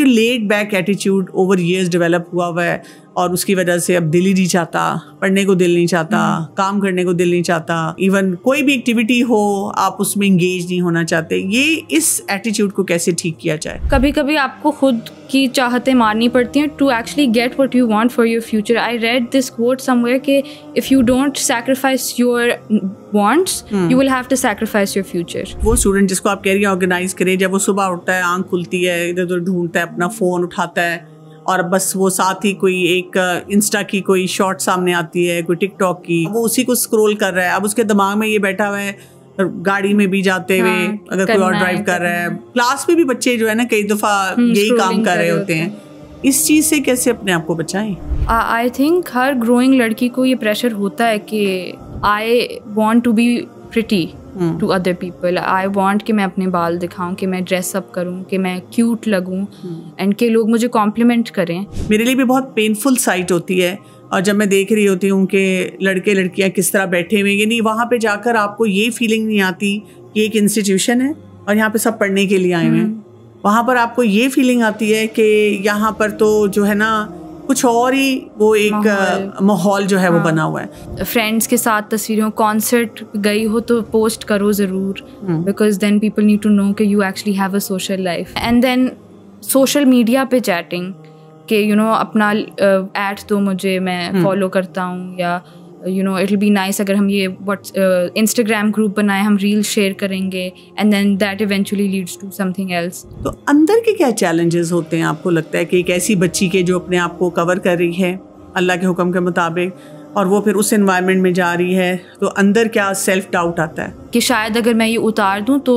Lead back attitude over years develop हुआ है और उसकी वजह से अब दिल ही नहीं चाहता, पढ़ने को दिल नहीं चाहता, काम करने को दिल नहीं चाहता, इवन कोई भी एक्टिविटी हो आप उसमें इंगेज नहीं होना चाहते। ये इस एटीट्यूड को कैसे ठीक किया जाए? कभी कभी आपको खुद की चाहतें मारनी पड़ती हैं to actually get what you want for your future. I read this quote somewhere कि if you don't sacrifice your wants you will have to sacrifice your future. वो स्टूडेंट जिसको आप कह रही हैं ऑर्गेनाइज करे, जब वो सुबह उठता है, आंख खुलती है, इधर उधर ढूंढता है, अपना फोन उठाता है और बस वो साथ ही कोई एक इंस्टा की कोई शॉर्ट सामने आती है, कोई टिकटॉक की, वो उसी को स्क्रॉल कर रहा है। अब उसके दिमाग में ये बैठा हुआ है गाड़ी में भी जाते हुए, अगर कोई और ड्राइव कर रहा है, क्लास में भी बच्चे जो है ना कई दफा यही काम कर रहे होते हैं। इस चीज से कैसे अपने आप को बचाएं? आई थिंक हर ग्रोइंग लड़की को ये प्रेशर होता है कि I want to be pretty to other people. I want कि मैं अपने बाल दिखाऊं, कि मैं ड्रेसअप करूं, कि मैं क्यूट लगूं एंड कि लोग मुझे कॉम्प्लीमेंट करें। मेरे लिए भी बहुत पेनफुल साइट होती है और जब मैं देख रही होती हूँ कि लड़के लड़कियाँ किस तरह बैठे हुए, यानी वहाँ पे जाकर आपको ये फीलिंग नहीं आती कि एक इंस्टीट्यूशन है और यहाँ पे सब पढ़ने के लिए आए हुए हैं। वहाँ पर आपको ये फीलिंग आती है कि यहाँ पर तो जो है ना कुछ और ही वो एक माहौल जो है वो बना हुआ है। फ्रेंड्स के साथ तस्वीरें, कॉन्सर्ट गई हो तो पोस्ट करो ज़रूर, because then people need to know कि you actually have a social life. And then social media पे चैटिंग कि यू नो अपना ऐड दो मुझे, मैं फॉलो करता हूँ, या you know it will be nice अगर हम ये इंस्टाग्राम ग्रुप बनाए, हम रील शेयर करेंगे and then that eventually leads to something else. तो अंदर के क्या चैलेंजेस होते हैं आपको लगता है कि एक ऐसी बच्ची के जो अपने आप को कवर कर रही है अल्लाह के हुक्म के मुताबिक और वो फिर उस एनवायरनमेंट में जा रही है, तो अंदर क्या सेल्फ डाउट आता है कि शायद अगर मैं ये उतार दूँ तो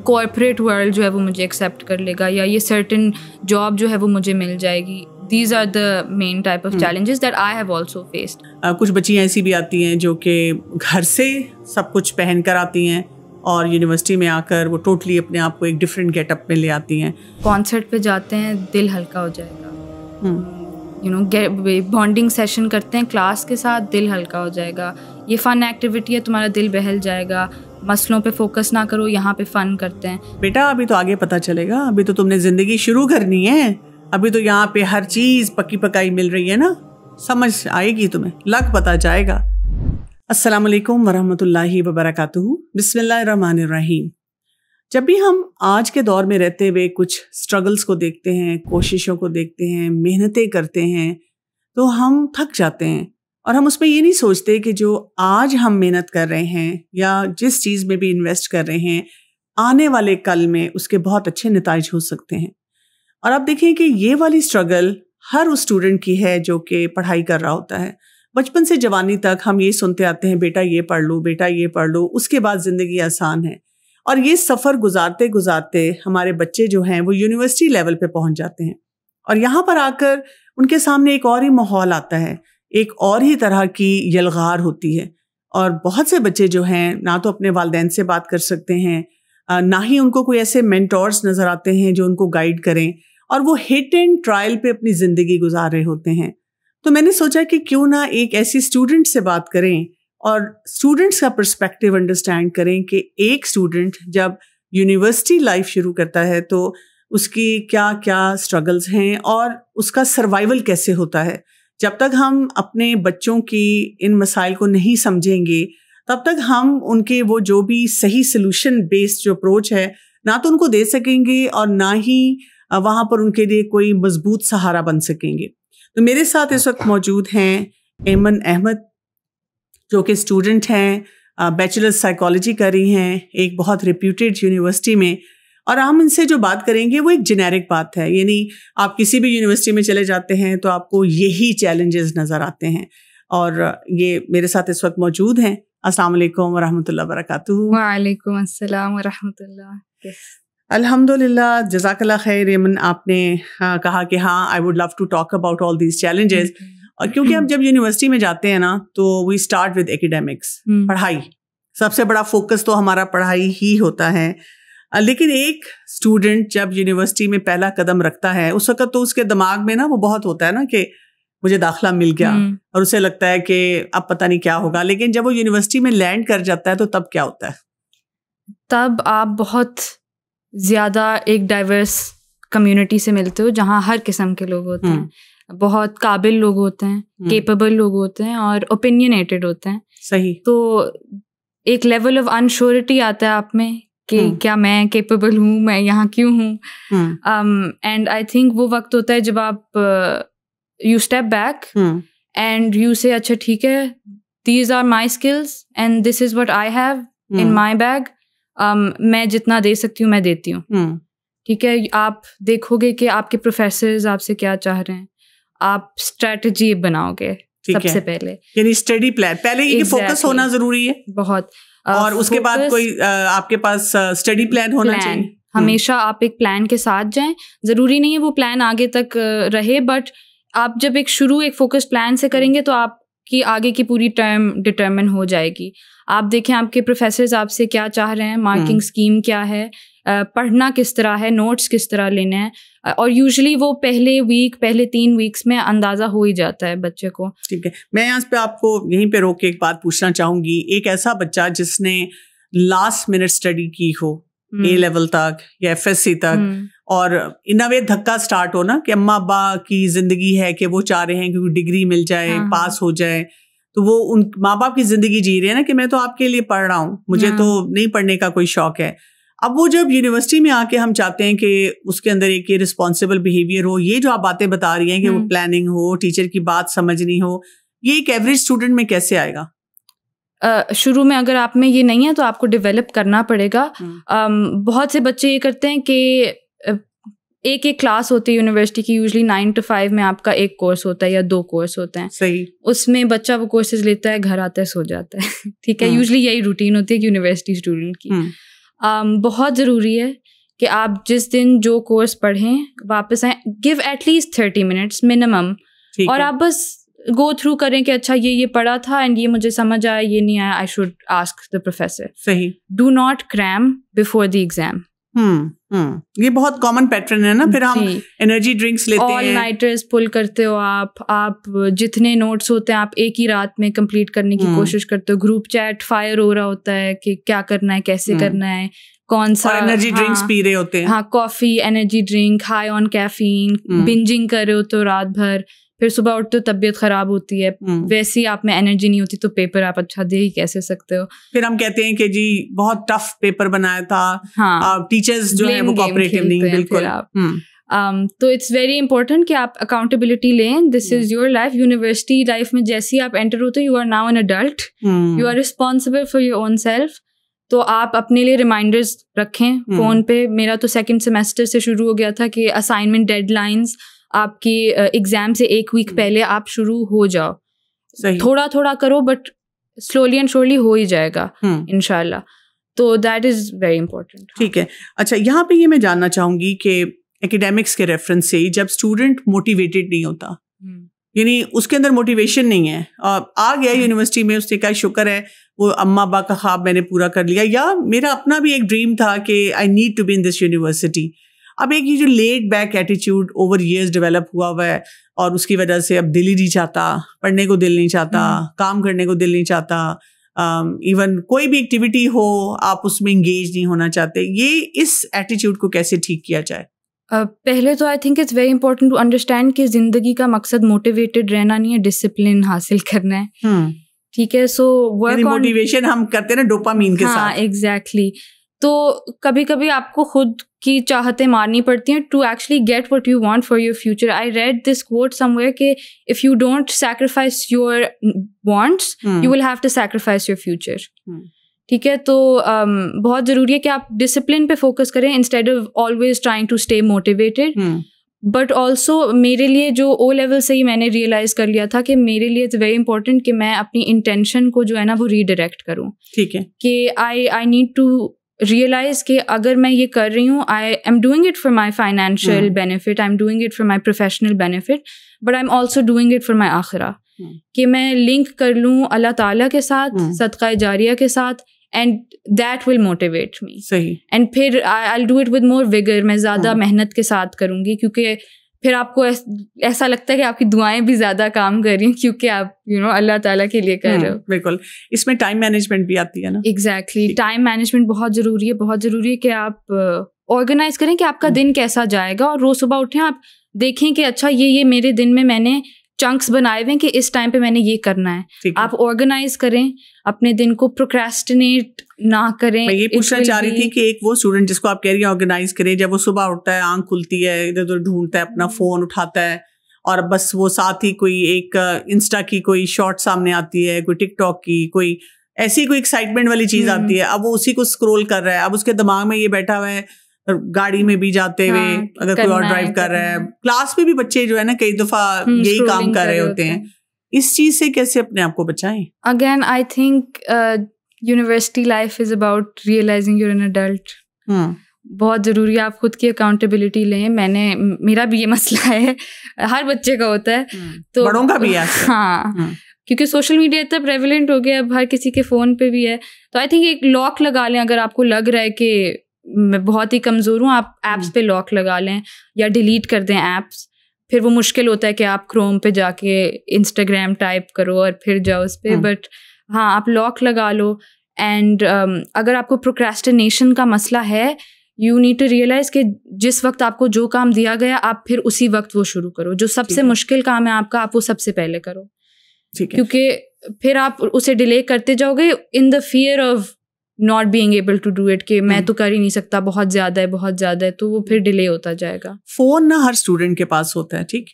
कॉर्पोरेट वर्ल्ड जो है वो मुझे एक्सेप्ट कर लेगा, या ये सर्टेन जॉब जो है वो मुझे मिल जाएगी। These are the main type of challenges that I have also faced. कुछ बच्चियाँ ऐसी भी आती हैं जो कि घर से सब कुछ पहन कर आती हैं और यूनिवर्सिटी में आकर वो टोटली अपने आप को एक डिफरेंट गेटअप में ले आती हैं। कॉन्सर्ट पे जाते हैं, दिल हल्का हो जाएगा, यू नो बॉन्डिंग सेशन करते हैं क्लास के साथ, दिल हल्का हो जाएगा। ये फ़न एक्टिविटी है, तुम्हारा दिल बहल जाएगा। मसलों पे फोकस ना करो, यहाँ पे फ़न करते हैं। बेटा अभी तो आगे पता चलेगा, अभी तो तुमने ज़िंदगी शुरू करनी है, अभी तो यहाँ पे हर चीज़ पक्की पकाई मिल रही है ना, समझ आएगी तुम्हें, लग पता जाएगा। अस्सलाम वालेकुम वरहमतुल्लाहि वबरकातुहू। बिस्मिल्लाहिर्रहमानिर्रहीम। जब भी हम आज के दौर में रहते हुए कुछ स्ट्रगल्स को देखते हैं, कोशिशों को देखते हैं, मेहनतें करते हैं, तो हम थक जाते हैं और हम उसमें ये नहीं सोचते कि जो आज हम मेहनत कर रहे हैं या जिस चीज़ में भी इन्वेस्ट कर रहे हैं, आने वाले कल में उसके बहुत अच्छे नताइज हो सकते हैं। और आप देखें कि ये वाली स्ट्रगल हर उस स्टूडेंट की है जो कि पढ़ाई कर रहा होता है। बचपन से जवानी तक हम ये सुनते आते हैं, बेटा ये पढ़ लो, बेटा ये पढ़ लो, उसके बाद ज़िंदगी आसान है। और ये सफ़र गुजारते गुजारते हमारे बच्चे जो हैं वो यूनिवर्सिटी लेवल पे पहुंच जाते हैं और यहाँ पर आकर उनके सामने एक और ही माहौल आता है, एक और ही तरह की यलगार होती है। और बहुत से बच्चे जो हैं ना तो अपने वालिदैन से बात कर सकते हैं, ना ही उनको कोई ऐसे मेंटोर्स नज़र आते हैं जो उनको गाइड करें, और वो हिट एंड ट्रायल पे अपनी ज़िंदगी गुजार रहे होते हैं। तो मैंने सोचा कि क्यों ना एक ऐसी स्टूडेंट से बात करें और स्टूडेंट्स का पर्सपेक्टिव अंडरस्टैंड करें कि एक स्टूडेंट जब यूनिवर्सिटी लाइफ शुरू करता है तो उसकी क्या क्या स्ट्रगल्स हैं और उसका सर्वाइवल कैसे होता है। जब तक हम अपने बच्चों की इन मसाइल को नहीं समझेंगे तब तक हम उनके वो जो भी सही सोल्यूशन बेस्ड जो अप्रोच है ना तो उनको दे सकेंगे और ना ही वहाँ पर उनके लिए कोई मजबूत सहारा बन सकेंगे। तो मेरे साथ इस वक्त मौजूद हैं ऐमन अहमद जो कि स्टूडेंट हैं, बैचलर साइकोलॉजी कर रही हैं एक बहुत रिप्यूटेड यूनिवर्सिटी में। और हम इनसे जो बात करेंगे वो एक जेनेरिक बात है, यानी आप किसी भी यूनिवर्सिटी में चले जाते हैं तो आपको यही चैलेंजेस नज़र आते हैं। और ये मेरे साथ इस वक्त मौजूद हैं। अस्सलाम वालेकुम वरहमतुल्लाहि वबरकातुहू। वालेकुम अस्सलाम वरहमतुल्लाह। अल्हम्दुलिल्लाह, जज़ाकल्लाह खैर। यमन आपने कहा कि हाँ I would love to talk about all these challenges. और क्योंकि हम जब यूनिवर्सिटी में जाते हैं ना तो वी स्टार्ट विद एकेडमिक्स, पढ़ाई, सबसे बड़ा फोकस तो हमारा पढ़ाई ही होता है। लेकिन एक स्टूडेंट जब यूनिवर्सिटी में पहला कदम रखता है उस वक्त तो उसके दिमाग में ना वो बहुत होता है ना कि मुझे दाखिला मिल गया और उसे लगता है कि अब पता नहीं क्या होगा। लेकिन जब वो यूनिवर्सिटी में लैंड कर जाता है तो तब क्या होता है? तब आप बहुत ज़्यादा एक डाइवर्स कम्युनिटी से मिलते हो जहाँ हर किस्म के लोग होते हैं, बहुत काबिल लोग होते हैं, केपेबल लोग होते हैं और ओपिनियनेटेड होते हैं। सही। तो एक लेवल ऑफ अनश्योरिटी आता है आप में कि क्या मैं केपेबल हूँ, मैं यहाँ क्यों हूँ। एंड आई थिंक वो वक्त होता है जब आप you step back and you say अच्छा ठीक है, these are my skills and this is what I have in my bag, मैं जितना दे सकती हूँ मैं देती हूँ। ठीक है, आप देखोगे कि आपके प्रोफेसर्स आपसे क्या चाह रहे हैं, आप स्ट्रेटजी बनाओगे सबसे पहले, यानी स्टडी प्लान पहले ये फोकस होना जरूरी है बहुत, और उसके बाद कोई आपके पास स्टडी प्लान होना चाहिए। हमेशा आप एक प्लान के साथ जाएं, जरूरी नहीं है वो प्लान आगे तक रहे, बट आप जब एक फोकस प्लान से करेंगे तो आपकी आगे की पूरी टर्म डिटरमिन हो जाएगी। आप देखें आपके प्रोफेसर्स आपसे क्या चाह रहे हैं, मार्किंग स्कीम क्या है, पढ़ना किस तरह है, नोट्स किस तरह लेने हैं, और यूजुअली वो पहले 3 वीक्स में अंदाज़ा हो ही जाता है बच्चे को। ठीक है, मैं यहाँ पे आपको यहीं पे रोक के एक बात पूछना चाहूँगी। एक ऐसा बच्चा जिसने लास्ट मिनट स्टडी की हो A लेवल तक या FSC तक, और इन वे धक्का स्टार्ट हो ना कि अम्मा अब्बा की जिंदगी है कि वो चाह रहे हैं कि डिग्री मिल जाए, पास हो जाए, तो वो उन माँ बाप की जिंदगी जी रहे हैं ना कि मैं तो आपके लिए पढ़ रहा हूँ, मुझे तो नहीं पढ़ने का कोई शौक है। अब वो जब यूनिवर्सिटी में आके हम चाहते हैं कि उसके अंदर एक रिस्पॉन्सिबल बिहेवियर हो, ये जो आप बातें बता रही हैं कि वो प्लानिंग हो, टीचर की बात समझनी हो, ये एक एवरेज स्टूडेंट में कैसे आएगा? शुरू में अगर आप में ये नहीं है तो आपको डेवलप करना पड़ेगा। बहुत से बच्चे ये करते हैं कि एक क्लास होती है यूनिवर्सिटी की, यूजुअली 9 to 5 में आपका एक कोर्स होता है या 2 कोर्स होते हैं। सही। उसमें बच्चा वो कोर्सेज लेता है, घर आता है, सो जाता है। ठीक है, यूजुअली यही रूटीन होती है यूनिवर्सिटी स्टूडेंट की। बहुत ज़रूरी है कि आप जिस दिन जो कोर्स पढ़ें वापस आए, गिव एटलीस्ट 30 मिनट्स मिनिमम, और आप बस गो थ्रू करें कि अच्छा ये पढ़ा था एंड ये मुझे समझ आया, ये नहीं आया, I should ask the professor. सही। Do not cram before the exam. ये बहुत कॉमन पैटर्न है ना। फिर हम एनर्जी ड्रिंक्स लेते हैं, ऑल नाइटर्स पुल करते हो आप जितने नोट्स होते हैं आप एक ही रात में कंप्लीट करने की कोशिश करते हो। ग्रुप चैट फायर हो रहा होता है कि क्या करना है, कैसे करना है, कौन सा एनर्जी ड्रिंक्स पी रहे होते हैं। हाँ, coffee, energy drink, high on caffeine, bingeing कर रहे हो तो रात भर, फिर सुबह उठते हो तबीयत खराब होती है, वैसी आप में एनर्जी नहीं होती तो पेपर आप अच्छा दे ही कैसे सकते हो। फिर हम कहते हैं कि जी बहुत टफ पेपर बनाया था। हाँ, टीचर्स जो है वो कोऑपरेटिव नहीं, बिल्कुल। तो इट्स वेरी इंपॉर्टेंट कि आप अकाउंटेबिलिटी लें। This is your life. University life में जैसे ही आप एंटर होते हो, you are now an adult, you are responsible for your own self. तो आप अपने लिए रिमाइंडर्स रखें फोन पे। मेरा तो 2nd सेमेस्टर से शुरू हो गया था कि असाइनमेंट डेडलाइंस आपकी एग्जाम से 1 वीक पहले आप शुरू हो जाओ। थोड़ा थोड़ा करो, बट स्लोली एंड श्योरली हो ही जाएगा इंशाल्लाह। तो दैट इज वेरी इंपॉर्टेंट। ठीक है, अच्छा यहाँ पे ये मैं जानना चाहूंगी कि एकेडमिक्स के रेफरेंस से जब स्टूडेंट मोटिवेटेड नहीं होता, यानी उसके अंदर मोटिवेशन नहीं है, आ गया यूनिवर्सिटी में, उसने कहा शुक्र है वो अम्मा अब्बा का ख्वाब मैंने पूरा कर लिया, या मेरा अपना भी एक ड्रीम था कि I need to be in this university. अब एक ये जो laid back attitude over years develop हुआ है, और उसकी वजह से अब दिल ही नहीं चाहता, पढ़ने को दिल नहीं चाहता, काम करने को दिल नहीं चाहता, इवन कोई भी एक्टिविटी हो आप उसमें इंगेज नहीं होना चाहते। ये इस एटीट्यूड को कैसे ठीक किया जाए? पहले तो I think it's very important to understand कि जिंदगी का मकसद मोटिवेटेड रहना नहीं है, डिसिप्लिन हासिल करना है। ठीक है, सो वर्क ऑन मोटिवेशन हम करते हैं ना डोपामीन के साथ। एग्जैक्टली। तो कभी कभी आपको खुद की चाहतें मारनी पड़ती हैं to actually get what you want for your future. I read this quote somewhere कि if you don't sacrifice your wants you will have to sacrifice your future. ठीक है, तो बहुत ज़रूरी है कि आप डिसिप्लिन पे फोकस करें instead of always trying to stay motivated. But also मेरे लिए जो O लेवल से ही मैंने रियलाइज़ कर लिया था कि मेरे लिए इट्स वेरी इंपॉर्टेंट कि मैं अपनी इंटेंशन को जो है ना वो रीडायरेक्ट करूँ। ठीक है, कि आई नीड टू रियलाइज कि अगर मैं ये कर रही हूँ, I am doing it for my financial benefit, I am doing it for my professional benefit, but I am also doing it for my आखिरा। कि मैं लिंक कर लूँ अल्लाह ताला के साथ, सदका जारिया के साथ, and that will motivate me. सही। एंड फिर I do it with more vigour, मैं ज़्यादा मेहनत के साथ करूँगी, क्योंकि फिर आपको ऐसा लगता है कि आपकी दुआएं भी ज़्यादा काम कर रही हैं क्योंकि आप अल्लाह ताला के लिए कर रहे हो। बिल्कुल, इसमें टाइम मैनेजमेंट भी आती है ना। एग्जैक्टली, टाइम मैनेजमेंट बहुत ज़रूरी है। बहुत ज़रूरी है कि आप ऑर्गेनाइज करें कि आपका दिन कैसा जाएगा, और रोज सुबह उठें आप देखें कि अच्छा ये मेरे दिन में मैंने चंक्स बनाए हुए हैं कि इस टाइम पे मैंने ये करना है। आप ऑर्गेनाइज करें अपने दिन को, प्रोक्रेस्टिनेट ना करें। मैं ये पूछना चाह रही थी कि एक वो स्टूडेंट जिसको आप कह रही हैं ऑर्गेनाइज करें, जब वो सुबह उठता है, आंख खुलती है, इधर उधर ढूंढता है, अपना फोन उठाता है और बस वो साथ ही कोई एक इंस्टा की कोई शॉर्ट सामने आती है, कोई टिकटॉक की कोई ऐसी कोई एक्साइटमेंट वाली चीज आती है, अब वो उसी को स्क्रॉल कर रहा है। अब उसके दिमाग में ये बैठा हुआ है, गाड़ी में भी जाते हुए अगर कोई और ड्राइव कर रहा है, क्लास में भी बच्चे जो है ना कई दफा यही काम कर रहे होते हैं। इस चीज से कैसे अपने आप को बचाएं? Again I think university life is about realising you're an adult. बहुत ज़रूरी है आप खुद की अकाउंटेबिलिटी लें। मेरा भी ये मसला है, हर बच्चे का होता है, तो बड़ों का भी है। हाँ, क्योंकि सोशल मीडिया इतना प्रेवलेंट हो गया, अब हर किसी के फ़ोन पे भी है। तो आई थिंक एक लॉक लगा लें। अगर आपको लग रहा है कि मैं बहुत ही कमज़ोर हूँ, आप ऐप्स पे लॉक लगा लें या डिलीट कर दें ऐप्स। फिर वो मुश्किल होता है कि आप क्रोम पे जाके इंस्टाग्राम टाइप करो और फिर जाओ उस पर, बट हाँ, आप लॉक लगा लो। एंड अगर आपको प्रोक्रेस्टिनेशन का मसला है, यू नीड टू रियलाइज कि जिस वक्त आपको जो काम दिया गया आप फिर उसी वक्त वो शुरू करो। जो सबसे मुश्किल काम है आपका, आप वो सबसे पहले करो, क्योंकि फिर आप उसे डिले करते जाओगे in the fear of not being able to do it, कि मैं तो कर ही नहीं सकता, बहुत ज़्यादा है, तो वो फिर डिले होता जाएगा। फ़ोन ना हर स्टूडेंट के पास होता है, ठीक,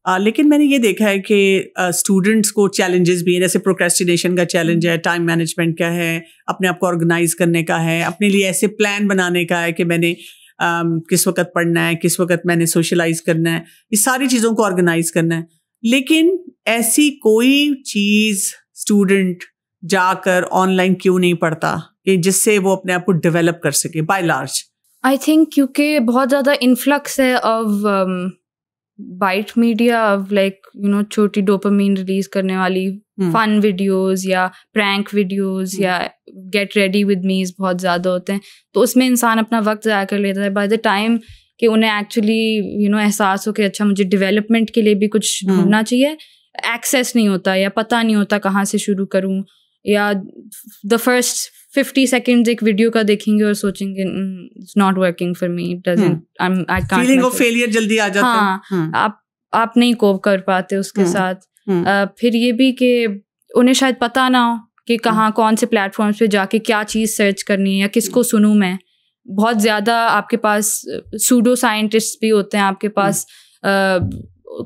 लेकिन मैंने ये देखा है कि स्टूडेंट्स को चैलेंजेस भी हैं, जैसे प्रोक्रेस्टिनेशन का चैलेंज है, टाइम मैनेजमेंट का है, अपने आप को ऑर्गेनाइज करने का है, अपने लिए ऐसे प्लान बनाने का है कि मैंने किस वक्त पढ़ना है, किस वक्त मैंने सोशलाइज करना है, ये सारी चीज़ों को ऑर्गेनाइज करना है। लेकिन ऐसी कोई चीज़ स्टूडेंट जाकर ऑनलाइन क्यों नहीं पढ़ता कि जिससे वो अपने आप को डेवलप कर सके बाय लार्ज? आई थिंक क्योंकि बहुत ज़्यादा इन्फ्लक्स है of bite media, of like you know छोटी डोपामीन रिलीज करने वाली फन वीडियोस या प्रैंक वीडियोस या गेट रेडी विद मीज बहुत ज़्यादा होते हैं। तो उसमें इंसान अपना वक्त ज़ाया कर लेता है। बाय द टाइम कि उन्हें एक्चुअली यू नो एहसास हो कि अच्छा मुझे डेवलपमेंट के लिए भी कुछ ढूंढना चाहिए, एक्सेस नहीं होता या पता नहीं होता कहाँ से शुरू करूँ, या द फर्स्ट 50 सेकेंड्स एक वीडियो का देखेंगे और सोचेंगे it's not working for me, it doesn't, I can't, feeling of failure जल्दी आ जाता है। हाँ, आप नहीं कोप कर पाते उसके साथ। फिर ये भी कि उन्हें शायद पता ना हो कि कहाँ कौन से प्लेटफॉर्म्स पे जाके क्या चीज़ सर्च करनी है या किसको सुनूं मैं। बहुत ज़्यादा आपके पास सूडो साइंटिस्ट भी होते हैं, आपके पास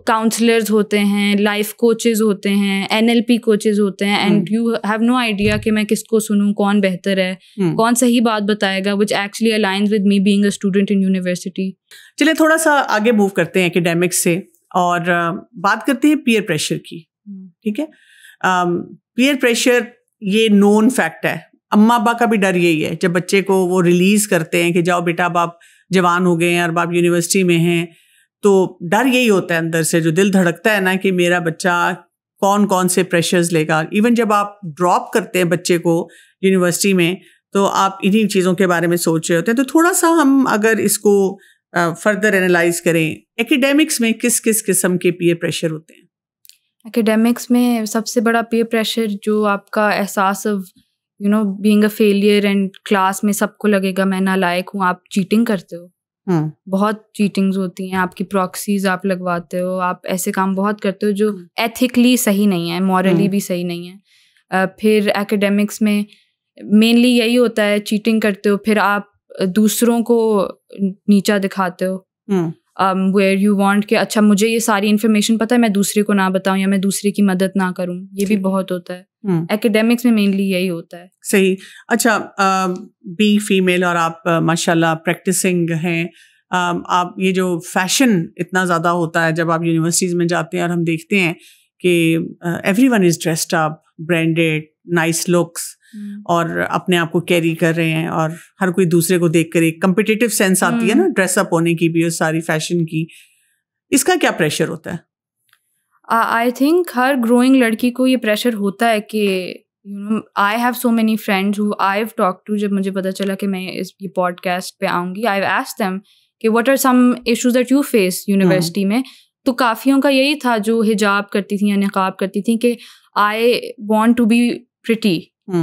काउंसलर्स होते हैं, लाइफ कोचेस होते हैं, NLP कोचेस होते हैं, and you have no idea कि मैं किसको सुनूं, कौन बेहतर है, कौन सही बात बताएगा, which actually aligns with me being a student in university. चलिए थोड़ा सा आगे मूव करते हैं एकेडमिक्स से और बात करते हैं पीयर प्रेशर की। ठीक है, पीयर प्रेशर ये नोन फैक्ट है। अम्मा अब्बा का भी डर यही है, जब बच्चे को वो रिलीज करते हैं कि जाओ बेटा अब आप जवान हो गए हैं और आप यूनिवर्सिटी में हैं, तो डर यही होता है अंदर से, जो दिल धड़कता है ना कि मेरा बच्चा कौन कौन से प्रेशर्स लेगा। इवन जब आप ड्रॉप करते हैं बच्चे को यूनिवर्सिटी में, तो आप इन्हीं चीज़ों के बारे में सोच रहे होते हैं। तो थोड़ा सा हम अगर इसको फर्दर एनालाइज करें, एकेडमिक्स में किस किस किस्म के पीयर प्रेशर होते हैं? एकेडमिक्स में सबसे बड़ा पीयर प्रेशर जो आपका एहसास of you know being a failure, and class में सबको लगेगा मैं नालायक हूँ, आप चीटिंग करते हो। बहुत चीटिंग्स होती हैं, आपकी प्रॉक्सीज आप लगवाते हो, आप ऐसे काम बहुत करते हो जो एथिकली सही नहीं है, मॉरली भी सही नहीं है। फिर एकेडमिक्स में मेनली यही होता है, चीटिंग करते हो, फिर आप दूसरों को नीचा दिखाते हो, वेयर यू वांट कि अच्छा मुझे ये सारी इन्फॉर्मेशन पता है, मैं दूसरे को ना बताऊं या मैं दूसरे की मदद ना करूं, ये भी बहुत होता है। एकेडमिक्स में मेनली यही होता है। सही। अच्छा, बी फीमेल और आप माशाल्लाह प्रैक्टिसिंग हैं, आप ये जो फैशन इतना ज़्यादा होता है जब आप यूनिवर्सिटीज़ में जाते हैं और हम देखते हैं कि everyone is dressed up, branded, nice looks, और अपने आप को कैरी कर रहे हैं, और हर कोई दूसरे को देखकर एक कम्पिटिटिव सेंस आती है ना ड्रेसअप होने की भी और सारी फैशन की। इसका क्या प्रेशर होता है? आई थिंक हर ग्रोइंग लड़की को ये प्रेशर होता है कि you know I have so many friends who I have talk to. जब मुझे पता चला कि मैं ये पॉडकास्ट पे आऊँगी, आई हैव आस्क्ड देम कि what are some issues that you face university में। तो काफ़ियों का यही था जो हिजाब करती थी या निकाब करती थी कि I want to be pretty,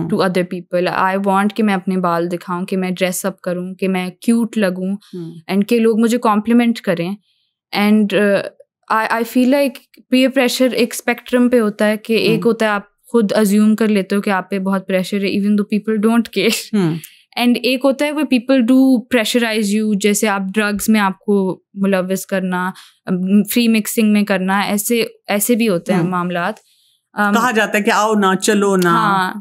to other people. I want कि मैं अपने बाल दिखाऊं, कि मैं ड्रेसअप करूं, कि मैं क्यूट लगूं एंड कि लोग मुझे कॉम्प्लीमेंट करें. And I feel like peer pressure एक स्पेक्ट्रम पे होता है कि एक होता है आप खुद अज्यूम कर लेते हो कि आप पे बहुत प्रेशर है even though people don't care. And एक होता है वो पीपल डू प्रेशराइज यू, जैसे आप ड्रग्स में आपको मुलव्वस करना, फ्री मिक्सिंग में करना, ऐसे भी होते हैं मामलात. कहा जाता है कि आओ ना, चलो ना,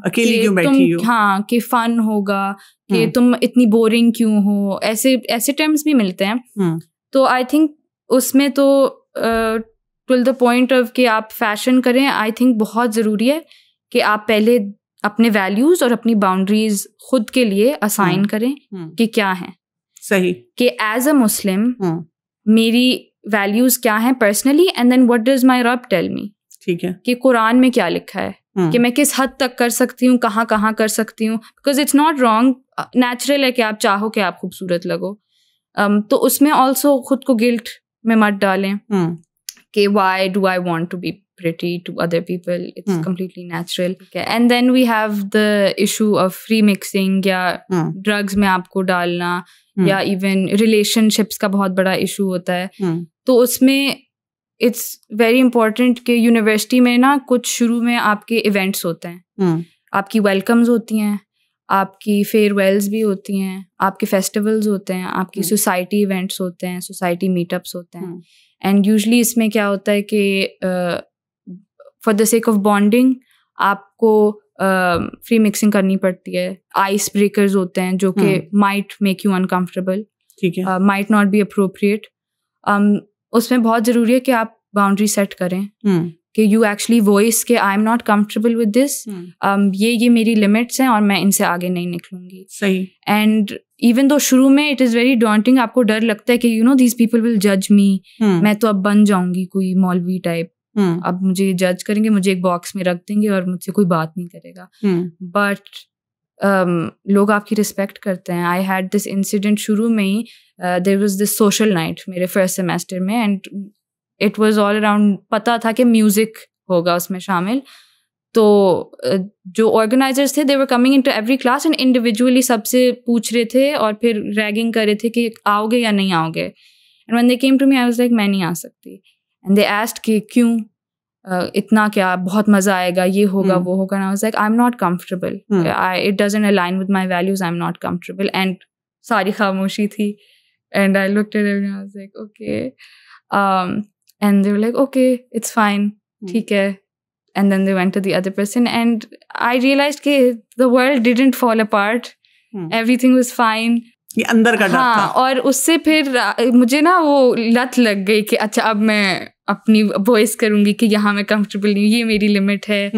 अकेली क्यों बैठी हो. हाँ, कि फन होगा, कि तुम इतनी बोरिंग क्यों हो, ऐसे टर्म्स भी मिलते हैं. तो आई थिंक उसमें तो टू द पॉइंट ऑफ कि आप फैशन करें, आई थिंक बहुत ज़रूरी है कि आप पहले अपने वैल्यूज और अपनी बाउंड्रीज खुद के लिए असाइन करें कि क्या है सही, कि एज अ मुस्लिम मेरी वैल्यूज क्या हैं personally, and then what does my रब टेल मी. ठीक है, कि कुरान में क्या लिखा है, कि मैं किस हद तक कर सकती हूँ, कहाँ कर सकती हूँ. Because it's not wrong, natural है कि आप चाहो कि आप खूबसूरत लगो. तो उसमें ऑल्सो खुद को गिल्ट में मत डालें कि why do I want to be pretty to other people. It's completely natural. Okay. And then we have the issue of free mixing या drugs में आपको डालना, या even relationships का बहुत बड़ा issue होता है. तो उसमें it's very important कि यूनिवर्सिटी में ना कुछ शुरू में आपके events होते हैं, आपकी welcomes होती हैं, आपकी फेयरवेल्स भी होती हैं, आपके फेस्टिवल्स होते हैं, आपकी सोसाइटी इवेंट्स होते हैं, सोसाइटी मीटअप्स होते हैं. एंड यूजली इसमें क्या होता है कि for the sake of bonding आपको फ्री मिक्सिंग करनी पड़ती है. आइस ब्रेकर्स होते हैं जो कि माइट मेक यू अनकम्फर्टेबल, ठीक है, माइट नॉट बी अप्रोप्रिएट. उसमें बहुत ज़रूरी है कि आप बाउंड्री सेट करें कि यू एक्चुअली वॉइस के I am not comfortable with this, ये मेरी लिमिट्स हैं और मैं इनसे आगे नहीं निकलूंगी. सही. एंड इवन दो शुरू में इट इज़ वेरी डॉन्टिंग, आपको डर लगता है कि you know these people will जज मी, मैं तो अब बन जाऊंगी कोई मौलवी टाइप, अब मुझे जज करेंगे, मुझे एक बॉक्स में रख देंगे और मुझसे कोई बात नहीं करेगा. बट लोग आपकी रिस्पेक्ट करते हैं. आई हैड दिस इंसिडेंट शुरू में ही, there was this social night मेरे फर्स्ट सेमेस्टर में, and it was all around, पता था कि म्यूजिक होगा उसमें शामिल. तो जो ऑर्गेनाइजर्स थे they were coming into every class and individually सबसे पूछ रहे थे और फिर रैगिंग कर रहे थे कि आओगे या नहीं आओगे. And when they came to me I was like मैं नहीं आ सकती. एंड दे आस्क्ड कि क्यों, इतना क्या, बहुत मज़ा आएगा, ये होगा वो होगा. And I was like I am not comfortable, it doesn't align with my values, I am not comfortable. And सारी खामोशी थी. And I looked at them and I was like okay. And they were like, okay, it's fine, ठीक है. And then they went to the other person and I realized कि the world didn't fall apart, everything was fine. ये अंदर का डर था. और उससे फिर मुझे ना वो लत लग गई कि अच्छा अब मैं अपनी वॉइस करूँगी कि यहाँ मैं कंफर्टेबल नहीं, ये मेरी लिमिट है.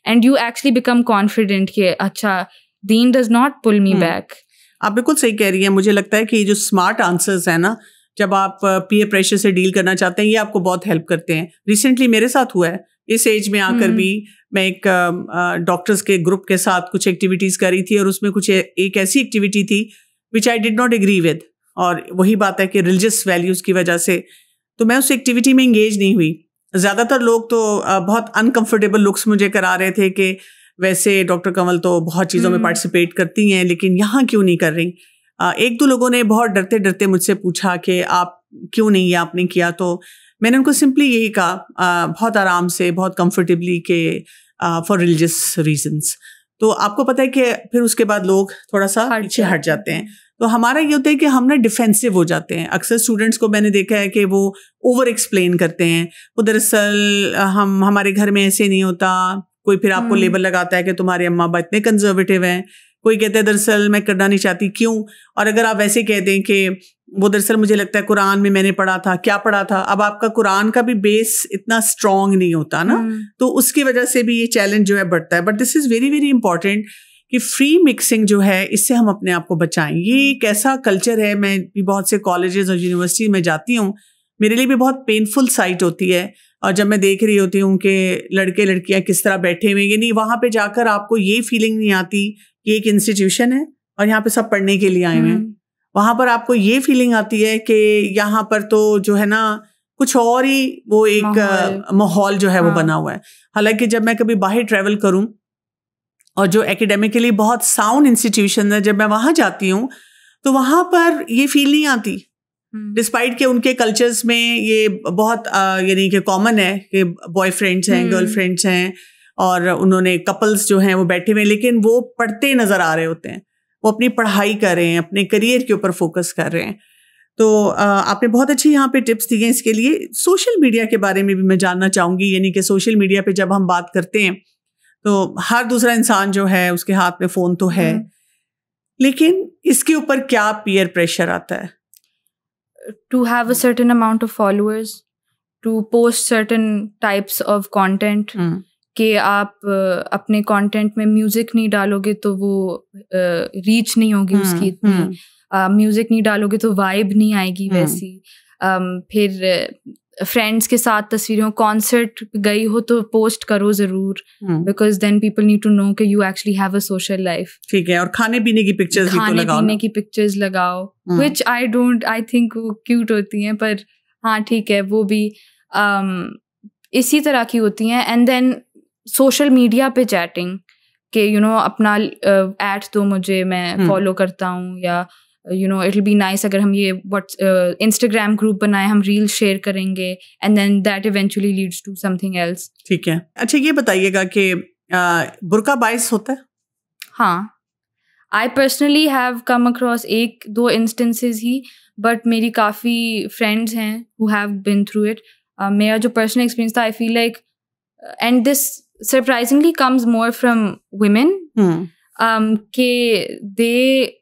And you actually become confident कि अच्छा दीन does not pull me back. आप बिल्कुल सही कह रही हैं. मुझे लगता है कि ये जो स्मार्ट आंसर्स है ना, जब आप पीयर प्रेशर से डील करना चाहते हैं, ये आपको बहुत हेल्प करते हैं. रिसेंटली मेरे साथ हुआ है, इस एज में आकर भी मैं एक डॉक्टर्स के ग्रुप के साथ कुछ एक्टिविटीज़ कर रही थी और उसमें कुछ एक ऐसी एक्टिविटी थी which I did not agree with. और वही बात है कि रिलीजियस वैल्यूज़ की वजह से तो मैं उस एक्टिविटी में इंगेज नहीं हुई. ज़्यादातर लोग तो बहुत अनकम्फर्टेबल लुक्स मुझे करा रहे थे कि वैसे डॉक्टर कंवल तो बहुत चीज़ों में पार्टिसिपेट करती हैं लेकिन यहाँ क्यों नहीं कर रही. एक दो लोगों ने बहुत डरते डरते मुझसे पूछा कि आप क्यों नहीं, ये आपने किया. तो मैंने उनको सिंपली यही कहा बहुत आराम से, बहुत कंफर्टेबली कि फॉर रिलीजियस रीजंस. तो आपको पता है कि फिर उसके बाद लोग थोड़ा सा पीछे हट जाते हैं. तो हमारा ये होता है कि हम ना डिफेंसिव हो जाते हैं. अक्सर स्टूडेंट्स को मैंने देखा है कि वो ओवर एक्सप्लेन करते हैं. वो दरअसल हमारे घर में ऐसे नहीं होता. कोई फिर आपको लेबल लगाता है कि तुम्हारे अम्मा अब्बा इतने कंजर्वेटिव हैं. कोई कहता है दरअसल मैं करना नहीं चाहती. क्यों? और अगर आप वैसे कह दें कि वो दरअसल मुझे लगता है कुरान में मैंने पढ़ा था, क्या पढ़ा था, अब आपका कुरान का भी बेस इतना स्ट्रॉन्ग नहीं होता ना, तो उसकी वजह से भी ये चैलेंज जो है बढ़ता है. But this is very very important कि फ्री मिक्सिंग जो है इससे हम अपने आप को बचाएं. ये एक ऐसा कल्चर है, मैं भी बहुत से कॉलेजेस और यूनिवर्सिटी में जाती हूँ, मेरे लिए भी बहुत पेनफुल साइट होती है. और जब मैं देख रही होती हूँ कि लड़के लड़कियाँ किस तरह बैठे हुए, यानी वहाँ पे जाकर आपको ये फीलिंग नहीं आती कि एक इंस्टीट्यूशन है और यहाँ पे सब पढ़ने के लिए आए हुए हैं. वहाँ पर आपको ये फीलिंग आती है कि यहाँ पर तो जो है ना कुछ और ही वो एक माहौल जो है वो बना हुआ है. हालांकि जब मैं कभी बाहर ट्रैवल करूँ और जो एकेडमिकली बहुत साउंड इंस्टीट्यूशन है, जब मैं वहाँ जाती हूँ तो वहाँ पर ये फील नहीं आती, डिस्पाइट के उनके कल्चर्स में ये बहुत यानी कि कॉमन है कि बॉयफ्रेंड्स हैं, गर्लफ्रेंड्स हैं और उन्होंने कपल्स जो हैं वो बैठे हुए हैं, लेकिन वो पढ़ते नज़र आ रहे होते हैं, वो अपनी पढ़ाई कर रहे हैं, अपने करियर के ऊपर फोकस कर रहे हैं। तो आपने बहुत अच्छी यहाँ पे टिप्स दिए हैं इसके लिए। सोशल मीडिया के बारे में भी मैं जानना चाहूँगी, यानी कि सोशल मीडिया पे जब हम बात करते हैं तो हर दूसरा इंसान जो है उसके हाथ में फ़ोन तो है, लेकिन इसके ऊपर क्या पीयर प्रेशर आता है? To have a certain amount of followers, to post certain types of content, कि आप अपने कंटेंट में म्यूजिक नहीं डालोगे तो वो रीच नहीं होगी उसकी इतनी, म्यूजिक नहीं डालोगे तो वाइब नहीं आएगी वैसी। फिर फ्रेंड्स के साथ तस्वीरें, कॉन्सर्ट गई हो तो पोस्ट करो जरूर, because then people need to know कि you actually have a social life. ठीक है, और खाने पीने की पिक्चर्स भी तो लगाओ, खाने पीने की पिक्चर्स लगाओ, व्हिच आई थिंक वो क्यूट होती हैं, पर हाँ ठीक है वो भी इसी तरह की होती हैं। एंड देन सोशल मीडिया पे चैटिंग कि अपना ऐड दो मुझे, मैं फॉलो करता हूँ, या इट विल बी नाइस अगर हम ये इंस्टाग्राम ग्रुप बनाए, हम रील शेयर करेंगे, and then that eventually leads to something else. ठीक है, अच्छा ये बताइएगा कि बुर्का बायस होता है? हाँ, I personally have come across 1-2 instances he, but मेरी काफ़ी फ्रेंड्स हैं who have been through it. मेरा जो पर्सनल एक्सपीरियंस था, I feel like, and this surprisingly comes more from women, कि दे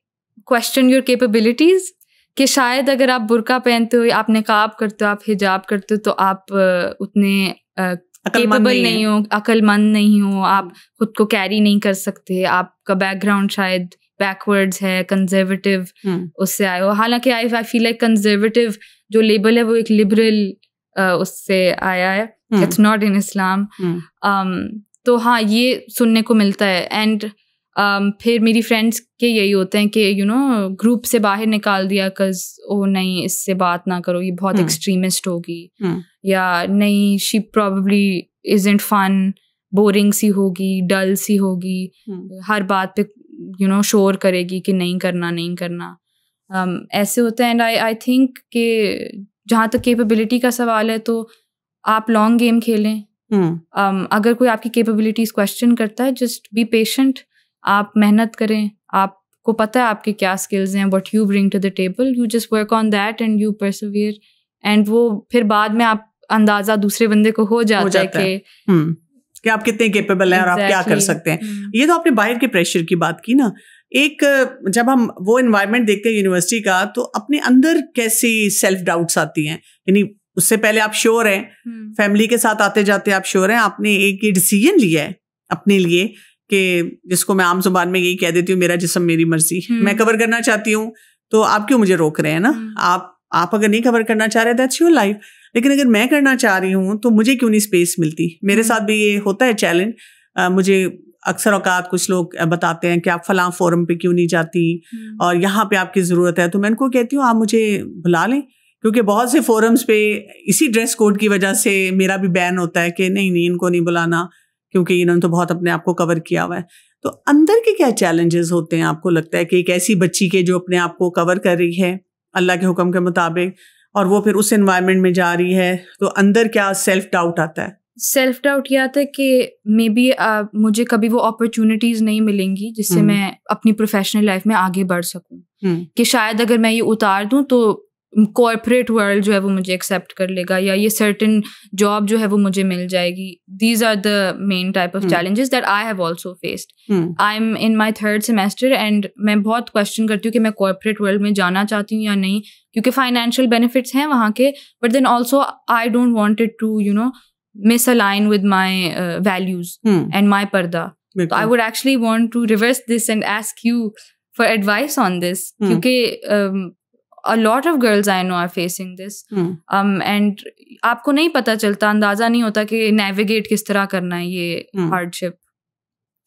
क्वेश्चन योर कैपेबिलिटीज, कि शायद अगर आप बुर्का पहनते हो, आप निकाब करते हो, आप हिजाब करते हो, तो आप उतने कैपेबल नहीं हो, अक्लमंद नहीं हो, आप खुद को कैरी नहीं कर सकते, आपका बैकग्राउंड शायद बैकवर्ड्स है, कंजर्वेटिव उससे आए हो। हालांकि आई फील लाइक कंजर्वेटिव जो लेबल है वो एक लिबरल उससे आया है, इट्स नॉट इन इस्लाम। तो हाँ, ये सुनने को मिलता है। एंड फिर मेरी फ्रेंड्स के यही होते हैं कि ग्रुप से बाहर निकाल दिया, कज ओ नहीं इससे बात ना करो, ये बहुत एक्सट्रीमिस्ट होगी, या नहीं she probably isn't fun, boring सी होगी, डल सी होगी, हर बात पे शोर करेगी कि नहीं करना। ऐसे होता है। एंड आई थिंक कि जहाँ तक कैपेबिलिटी का सवाल है तो आप लॉन्ग गेम खेलें। अगर कोई आपकी कैपेबिलिटीज क्वेश्चन करता है, जस्ट बी पेशेंट, आप मेहनत करें, आपको पता है आपके क्या स्किल्स हैं, what you bring to the table, you just work on that and you persevere, एंड वो फिर बाद में आप अंदाजा दूसरे बंदे को हो जाता है कि आप कितने केपेबल हैं और आप क्या कर सकते हैं। ये तो आपने बाहर के प्रेशर की बात की ना, एक जब हम वो एनवायरनमेंट देखते हैं यूनिवर्सिटी का, तो अपने अंदर कैसी सेल्फ डाउट्स आती हैं? यानी उससे पहले आप श्योर हैं, फैमिली के साथ आते जाते आप श्योर हैं, आपने एक ये डिसीजन लिया है अपने लिए कि जिसको मैं आम जुबान में यही कह देती हूँ, मेरा जिस्म मेरी मर्जी, मैं कवर करना चाहती हूँ, तो आप क्यों मुझे रोक रहे हैं ना? आप अगर नहीं कवर करना चाह रहे, दैट्स योर लाइफ, लेकिन अगर मैं करना चाह रही हूँ तो मुझे क्यों नहीं स्पेस मिलती? मेरे साथ भी ये होता है चैलेंज। मुझे अक्सर औकात कुछ लोग बताते हैं कि आप फलां फोरम पे क्यों नहीं जाती और यहाँ पे आपकी ज़रूरत है, तो मैं उनको कहती हूँ आप मुझे बुला लें, क्योंकि बहुत से फोरम्स पे इसी ड्रेस कोड की वजह से मेरा भी बैन होता है कि नहीं इनको नहीं बुलाना, क्योंकि इन्होंने तो बहुत अपने आप को कवर किया हुआ है। तो अंदर के क्या चैलेंजेस होते हैं आपको लगता है कि एक ऐसी बच्ची के जो अपने आप को कवर कर रही है अल्लाह के हुक्म के मुताबिक, और वो फिर उस एनवायरनमेंट में जा रही है, तो अंदर क्या सेल्फ डाउट आता है? सेल्फ डाउट ये आता है कि मे बी मुझे कभी वो अपॉर्चुनिटीज नहीं मिलेंगी जिससे मैं अपनी प्रोफेशनल लाइफ में आगे बढ़ सकूं, कि शायद अगर मैं ये उतार दूं तो कॉर्पोरेट वर्ल्ड जो है वो मुझे एक्सेप्ट कर लेगा, या ये सर्टेन जॉब जो है वो मुझे मिल जाएगी। These are the main type of challenges that I have also faced. I am in my 3rd semester and मैं बहुत क्वेश्चन करती हूँ कि मैं कॉर्पोरेट वर्ल्ड में जाना चाहती हूँ या नहीं, क्योंकि फाइनेंशियल बेनिफिट्स हैं वहाँ के, but then also I don't want it to misalign with my values and my parda. So I would actually want to reverse this and ask you for advice on this, क्योंकि a lot of girls I know are facing this, and आपको नहीं पता चलता, अंदाजा नहीं होता कि navigate किस तरह करना है ये hardship.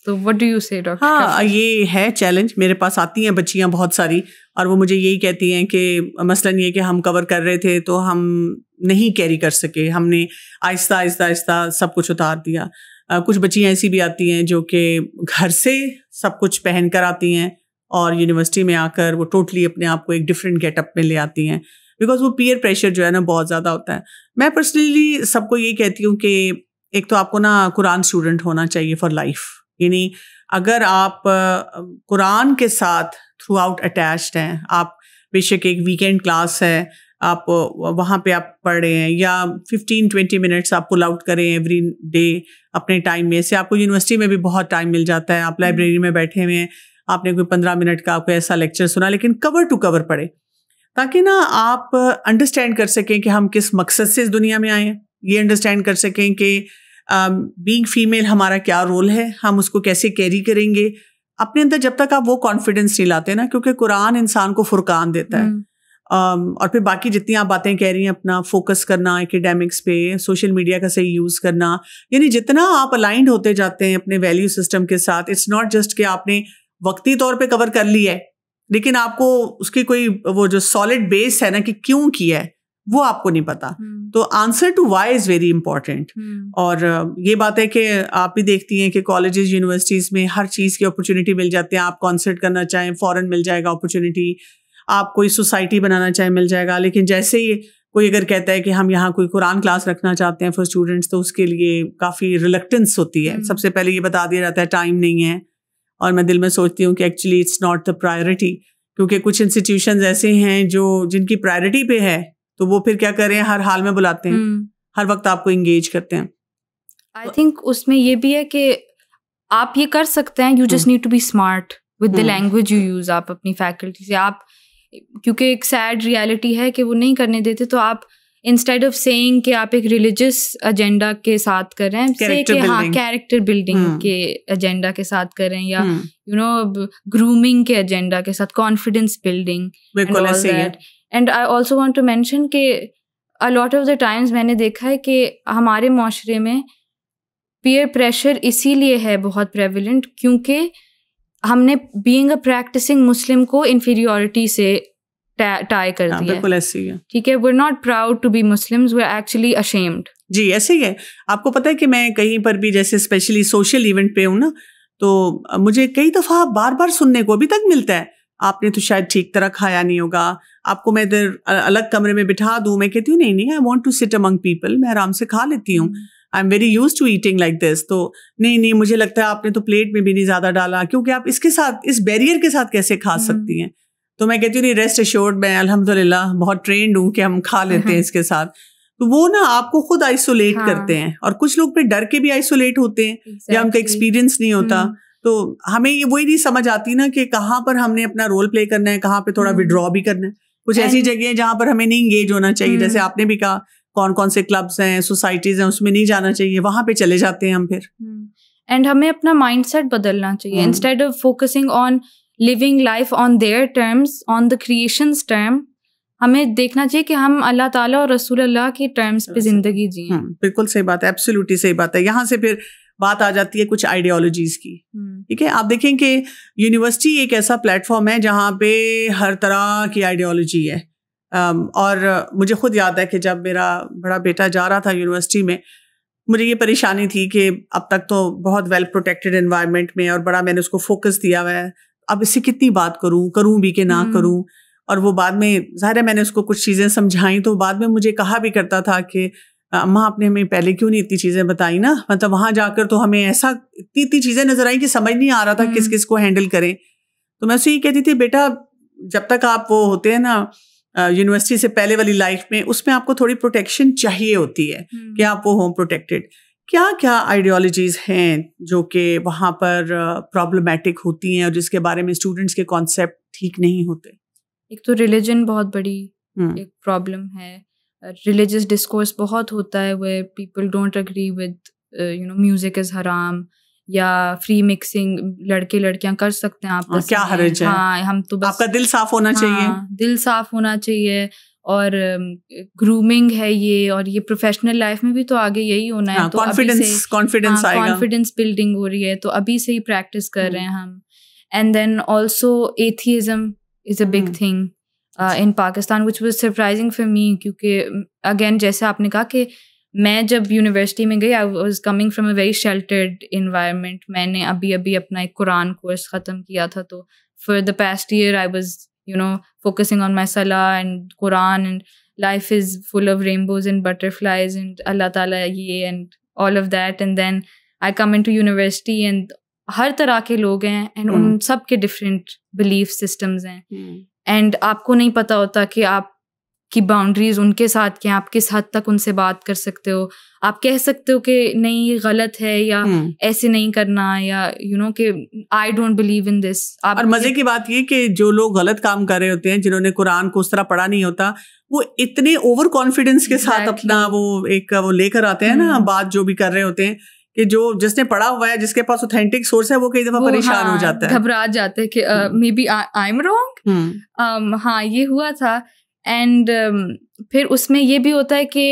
तो what do you say, doctor? हाँ, ये है चैलेंज। मेरे पास आती हैं बच्चियाँ बहुत सारी और वो मुझे यही कहती हैं कि मसलन ये कि हम कवर कर रहे थे तो हम नहीं कैरी कर सके, हमने आहिस्ता आहिस्ता सब कुछ उतार दिया। कुछ बच्चियाँ ऐसी भी आती हैं जो कि घर से सब कुछ पहन कर आती हैं और यूनिवर्सिटी में आकर वो टोटली अपने आप को एक डिफरेंट गेटअप में ले आती हैं, बिकॉज वो पीयर प्रेशर जो है ना बहुत ज़्यादा होता है। मैं पर्सनली सबको ये कहती हूँ कि एक तो आपको ना कुरान स्टूडेंट होना चाहिए फॉर लाइफ, यानी अगर आप कुरान के साथ थ्रू आउट अटैच्ड हैं, आप बेशक एक वीकेंड क्लास है, आप वहाँ पे आप पढ़ रहे हैं या 15-20 मिनट्स आप पुल आउट करें एवरी डे अपने टाइम में से, आपको यूनिवर्सिटी में भी बहुत टाइम मिल जाता है, आप लाइब्रेरी में बैठे हुए हैं, आपने कोई 15 मिनट का आपको ऐसा लेक्चर सुना, लेकिन कवर टू कवर पढ़े, ताकि ना आप अंडरस्टैंड कर सकें कि हम किस मकसद से इस दुनिया में आए हैं, ये अंडरस्टैंड कर सकें कि बीइंग फीमेल हमारा क्या रोल है, हम उसको कैसे कैरी करेंगे अपने अंदर। जब तक आप वो कॉन्फिडेंस नहीं लाते ना, क्योंकि कुरान इंसान को फुरकान देता है। और फिर बाकी जितनी आप बातें कह रही हैं, अपना फोकस करना एकेडमिक्स पे, सोशल मीडिया का सही यूज़ करना, यानी जितना आप अलाइंड होते जाते हैं अपने वैल्यू सिस्टम के साथ, इट्स नॉट जस्ट कि आपने वक्ती तौर पे कवर कर लिया है, लेकिन आपको उसकी कोई वो जो सॉलिड बेस है ना कि क्यों किया है वो आपको नहीं पता। तो answer to why is very important. और ये बात है कि आप भी देखती हैं कि कॉलेजेस यूनिवर्सिटीज़ में हर चीज़ की अपॉर्चुनिटी मिल जाती है। आप कॉन्सर्ट करना चाहें फ़ौरन मिल जाएगा अपॉर्चुनिटी, आप कोई सोसाइटी बनाना चाहें मिल जाएगा, लेकिन जैसे ही कोई अगर कहता है कि हम यहाँ कोई कुरान क्लास रखना चाहते हैं फॉर स्टूडेंट्स, तो उसके लिए काफ़ी रिलक्टेंस होती है। सबसे पहले ये बता दिया जाता है टाइम नहीं है, और मैं दिल में सोचती हूँ कि actually it's not the priority, क्योंकि कुछ इंस्टीट्यूशंस ऐसे हैं जो जिनकी प्रायोरिटी पे है, तो वो फिर क्या करें, हर हाल में बुलाते हैं, हर वक्त आपको इंगेज करते हैं। आई थिंक उसमें ये भी है कि आप ये कर सकते हैं, you just need to be smart with the language you use. आप अपनी फैकल्टी से, आप क्योंकि एक सैड रियलिटी है कि वो नहीं करने देते, तो आप इंस्टेड ऑफ सेइंग कि आप एक रिलीजियस एजेंडा के साथ कर रहे हैं, से कि हाँ कैरेक्टर बिल्डिंग के एजेंडा के साथ कर रहे हैं, या यू नो ग्रूमिंग के एजेंडा के साथ, confidence building and all that. And I also want to mention कि a lot of the times मैंने देखा है कि हमारे माशरे में पीयर प्रेशर इसीलिए है बहुत प्रेवलेंट, क्योंकि हमने बीइंग अ प्रैक्टिसिंग मुस्लिम को इन्फीरियॉरिटी से टाई कर दिया। बिल्कुल ऐसे ही है, ठीक है। we're not proud to be Muslims, we're actually ashamed। जी ऐसे ही है। आपको पता है कि मैं कहीं पर भी जैसे स्पेशली सोशल इवेंट पे हूँ ना, तो मुझे कई दफ़ा बार बार सुनने को अभी तक मिलता है, आपने तो शायद ठीक तरह खाया नहीं होगा, आपको मैं इधर अलग कमरे में बिठा दूँ। मैं कहती हूँ नहीं, I want to sit among people, मैं आराम से खा लेती हूँ, I am very use to eating like this. तो नहीं मुझे लगता है आपने तो प्लेट में भी नहीं ज़्यादा डाला, क्योंकि आप इसके साथ, इस बैरियर के साथ कैसे खा सकती हैं। तो मैं कहती हूँ नहीं, रेस्ट एश्योर्ड, मैं अल्हम्दुलिल्लाह बहुत ट्रेंड हूँ कि हम खा लेते हैं इसके साथ। तो वो ना आपको खुद आइसोलेट करते हैं, और कुछ लोग पे डर के भी आइसोलेट होते हैं या उनका एक्सपीरियंस नहीं होता। तो हमें ये वही नहीं समझ आती ना कि कहाँ पर हमने अपना रोल प्ले करना है, कहाँ पे थोड़ा विड्रॉ भी करना है। कुछ ऐसी जगह है जहाँ पर हमें नहीं इंगेज होना चाहिए, जैसे आपने भी कहा कौन कौन से क्लब्स हैं, सोसाइटीज हैं, उसमें नहीं जाना चाहिए, वहां पे चले जाते हैं हम फिर। एंड हमें अपना माइंडसेट बदलना चाहिए। Instead of focusing on living life on their terms, on the creations term, हमें देखना चाहिए कि हम अल्लाह ताला और रसूल अल्लाह के टर्म्स पे जिंदगी जिए। बिल्कुल सही बात है, एब्सोल्युटली सही बात है। यहाँ से फिर बात आ जाती है कुछ आइडियोलॉजीज की। ठीक है, आप देखें कि यूनिवर्सिटी एक ऐसा प्लेटफॉर्म है जहाँ पे हर तरह की आइडियोलॉजी है। और मुझे खुद याद है कि जब मेरा बड़ा बेटा जा रहा था यूनिवर्सिटी में, मुझे ये परेशानी थी कि अब तक तो बहुत वेल प्रोटेक्टेड एनवायरनमेंट में, और बड़ा मैंने उसको फोकस दिया हुआ है, अब इससे कितनी बात करूं भी कि ना करूं। और वो बाद में ज़ाहिर है मैंने उसको कुछ चीज़ें समझाई, तो बाद में मुझे कहा भी करता था कि अम्मा आपने हमें पहले क्यों नहीं इतनी चीज़ें बताई ना, मतलब वहाँ जाकर तो हमें ऐसा इतनी चीज़ें नजर आई कि समझ नहीं आ रहा था किस किस को हैंडल करें। तो मैं उससे ये कहती थी, बेटा जब तक आप वो होते हैं ना यूनिवर्सिटी से पहले वाली लाइफ में, उसमें आपको थोड़ी प्रोटेक्शन चाहिए होती है कि आप वो होम प्रोटेक्टेड। क्या क्या आइडियोलॉजीज हैं जो कि वहाँ पर प्रॉब्लमैटिक होती हैं और जिसके बारे में स्टूडेंट्स के कॉन्सेप्ट ठीक नहीं होते? एक तो रिलीजन बहुत बड़ी एक प्रॉब्लम है। रिलीजियस डिस्कोर्स बहुत होता है where people don't agree with music is हराम, या फ्री मिक्सिंग लड़के लड़कियां कर सकते हैं आपस में, क्या हर्ज है? हाँ, हम तो बस आपका दिल साफ होना चाहिए, दिल साफ होना चाहिए। और ग्रूमिंग है ये, और ये प्रोफेशनल लाइफ में भी तो आगे यही होना है। तो कॉन्फिडेंस आएगा, कॉन्फिडेंस बिल्डिंग हो रही है, तो अभी से ही प्रैक्टिस कर रहे हैं हम। And then also atheism is a big thing in Pakistan, which was surprising for me, क्योंकि अगेन जैसे आपने कहा कि मैं जब यूनिवर्सिटी में गई, I was coming from a very sheltered environment. मैंने अभी अपना एक कुरान कोर्स ख़त्म किया था, तो for the past year I was focusing on my सलाह and Quran and life is full of rainbows and butterflies and Allah Ta'ala ye and all of that. And then I come into university and हर तरह के लोग हैं and उन सब के different belief systems हैं. And आपको नहीं पता होता कि आपकी boundaries उनके साथ क्या, आप किस हद तक उनसे बात कर सकते हो. आप कह सकते हो कि नहीं ये गलत है या ऐसे नहीं करना, या कि I don't believe in this. और मजे की बात ये कि जो लोग गलत काम कर रहे होते हैं, जिन्होंने कुरान को उस तरह पढ़ा नहीं होता, वो इतने ओवर कॉन्फिडेंस के साथ अपना वो लेकर आते हैं ना, बात जो भी कर रहे होते हैं, कि जो जिसने पढ़ा हुआ है, जिसके पास ऑथेंटिक सोर्स है, वो कई दफा परेशान हो जाता है, घबरा जाते हैं कि maybe I am wrong. हाँ, ये हुआ था. एंड फिर उसमें ये भी होता है कि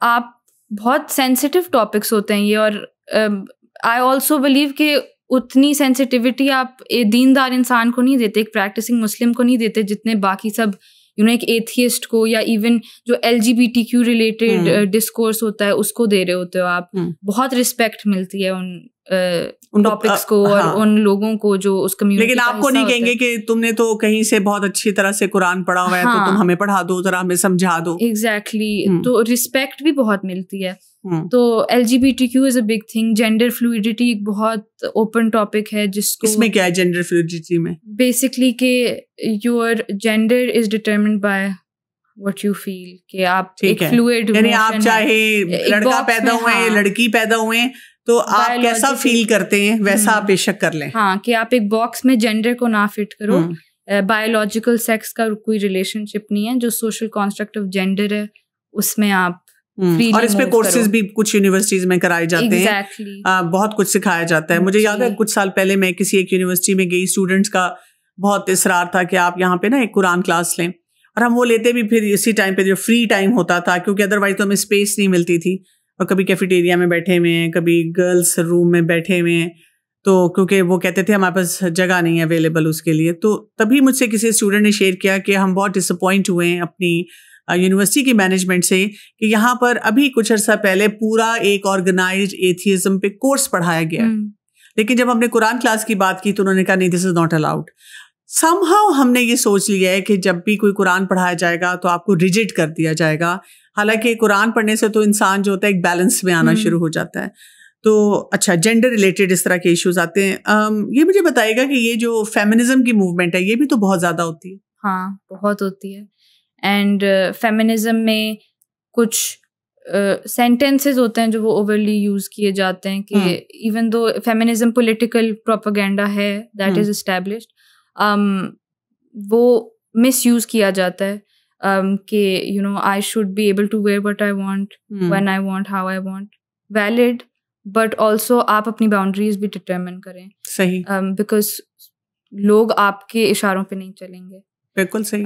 आप बहुत सेंसिटिव टॉपिक्स होते हैं ये, और आई ऑल्सो बिलीव कि उतनी सेंसिटिविटी आप दीनदार इंसान को नहीं देते, एक प्रैक्टिसिंग मुस्लिम को नहीं देते, जितने बाकी सब एक एथियस्ट को या इवन जो LGBTQ रिलेटेड डिस्कोर्स होता है उसको दे रहे होते हो आप. बहुत रिस्पेक्ट मिलती है उन टॉपिक्स को और उन लोगों को जो उस कम्युनिटी. लेकिन आपको नहीं कहेंगे कि तुमने तो कहीं से बहुत अच्छी तरह से कुरान पढ़ा हुआ है, तो तुम हमें पढ़ा दो, जरा हमें समझा दो. एग्जैक्टली. तो रिस्पेक्ट भी बहुत मिलती है. तो LGBTQ is a big thing. Gender fluidity एक बहुत ओपन टॉपिक है, जिसको इसमें क्या है जेंडर फ्लूइडिटी में? बेसिकली कि your gender is determined by what you feel, कि आप एक फ्लूइड, यानी आप चाहे लड़का पैदा हुए या लड़की पैदा हुए, तो आप कैसा फील करते हैं वैसा आप बेशक कर लें. हाँ, कि आप एक बॉक्स में जेंडर को ना फिट करो. बायोलॉजिकल सेक्स का कोई रिलेशनशिप नहीं है. जो सोशल कॉन्स्ट्रक्ट ऑफ जेंडर है उसमें आप और इस पे कोर्सेज भी कुछ यूनिवर्सिटीज में कराए जाते हैं. बहुत कुछ सिखाया जाता है. मुझे याद है कुछ साल पहले मैं किसी एक यूनिवर्सिटी में गई, स्टूडेंट्स का बहुत इसरार था कि आप यहाँ पे ना एक कुरान क्लास लें, और हम वो लेते भी फिर इसी टाइम पे जो फ्री टाइम होता था, क्योंकि अदरवाइज तो हमें स्पेस नहीं मिलती थी, और कभी कैफेटेरिया में बैठे हुए हैं, कभी गर्ल्स रूम में बैठे हुए हैं, तो क्योंकि वो कहते थे हमारे पास जगह नहीं है अवेलेबल उसके लिए. तो तभी मुझसे किसी स्टूडेंट ने शेयर किया कि हम बहुत डिसअपॉइंट हुए हैं अपनी यूनिवर्सिटी की मैनेजमेंट से कि यहाँ पर अभी कुछ अर्सा पहले पूरा एक ऑर्गेनाइज्ड एथियज्म पे कोर्स पढ़ाया गया, लेकिन जब हमने कुरान क्लास की बात की तो उन्होंने कहा नहीं, this is not allowed. Somehow हमने ये सोच लिया है कि जब भी कोई कुरान पढ़ाया जाएगा तो आपको रिजिड कर दिया जाएगा. हालांकि कुरान पढ़ने से तो इंसान जो होता है एक बैलेंस में आना शुरू हो जाता है. तो अच्छा, जेंडर रिलेटेड इस तरह के इश्यूज आते हैं. ये मुझे बताइएगा कि ये जो फेमिनिज्म की मूवमेंट है, ये भी तो बहुत ज्यादा होती है. हाँ, बहुत होती है. एंड फेमिनिज्म में कुछ सेंटेंसेस होते हैं जो वो ओवरली यूज किए जाते हैं कि even though feminism political propaganda है दैट इज एस्टैब्लिश्ड, वो मिस यूज किया जाता है कि I should be able to wear what I want when I want, how I want. Valid, but also आप अपनी बाउंड्रीज भी डिटरमिन करें. सही. बिकॉज लोग आपके इशारों पे नहीं चलेंगे. बिल्कुल सही.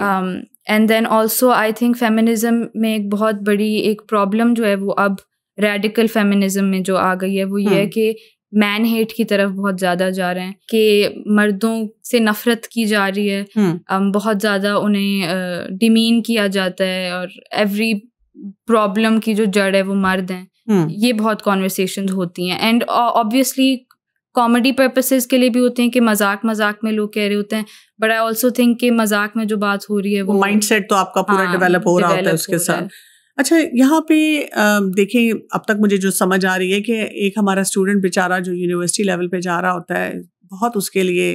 And then also I think feminism में एक बहुत बड़ी एक प्रॉब्लम जो है वो अब रेडिकल फेमिनिज्म में जो आ गई है वो ये है कि मैन हेट की तरफ बहुत ज़्यादा जा रहे हैं, कि मर्दों से नफरत की जा रही है, बहुत ज़्यादा उन्हें डिमीन किया जाता है, और एवरी प्रॉब्लम की जो जड़ है वो मर्द हैं. ये बहुत कॉन्वर्सेशंस होती हैं. एंड ऑब्वियसली कॉमेडी पर्पसेस के लिए भी होते हैं कि मजाक में लोग कह रहे होते हैं, बट आई ऑल्सो थिंक कि मजाक में जो बात हो रही है वो माइंडसेट तो आपका पूरा डेवलप हो रहा होता है उसके साथ. अच्छा, यहाँ पे देखें, अब तक मुझे जो समझ आ रही है कि एक हमारा स्टूडेंट बेचारा जो यूनिवर्सिटी लेवल पे जा रहा होता है, बहुत उसके लिए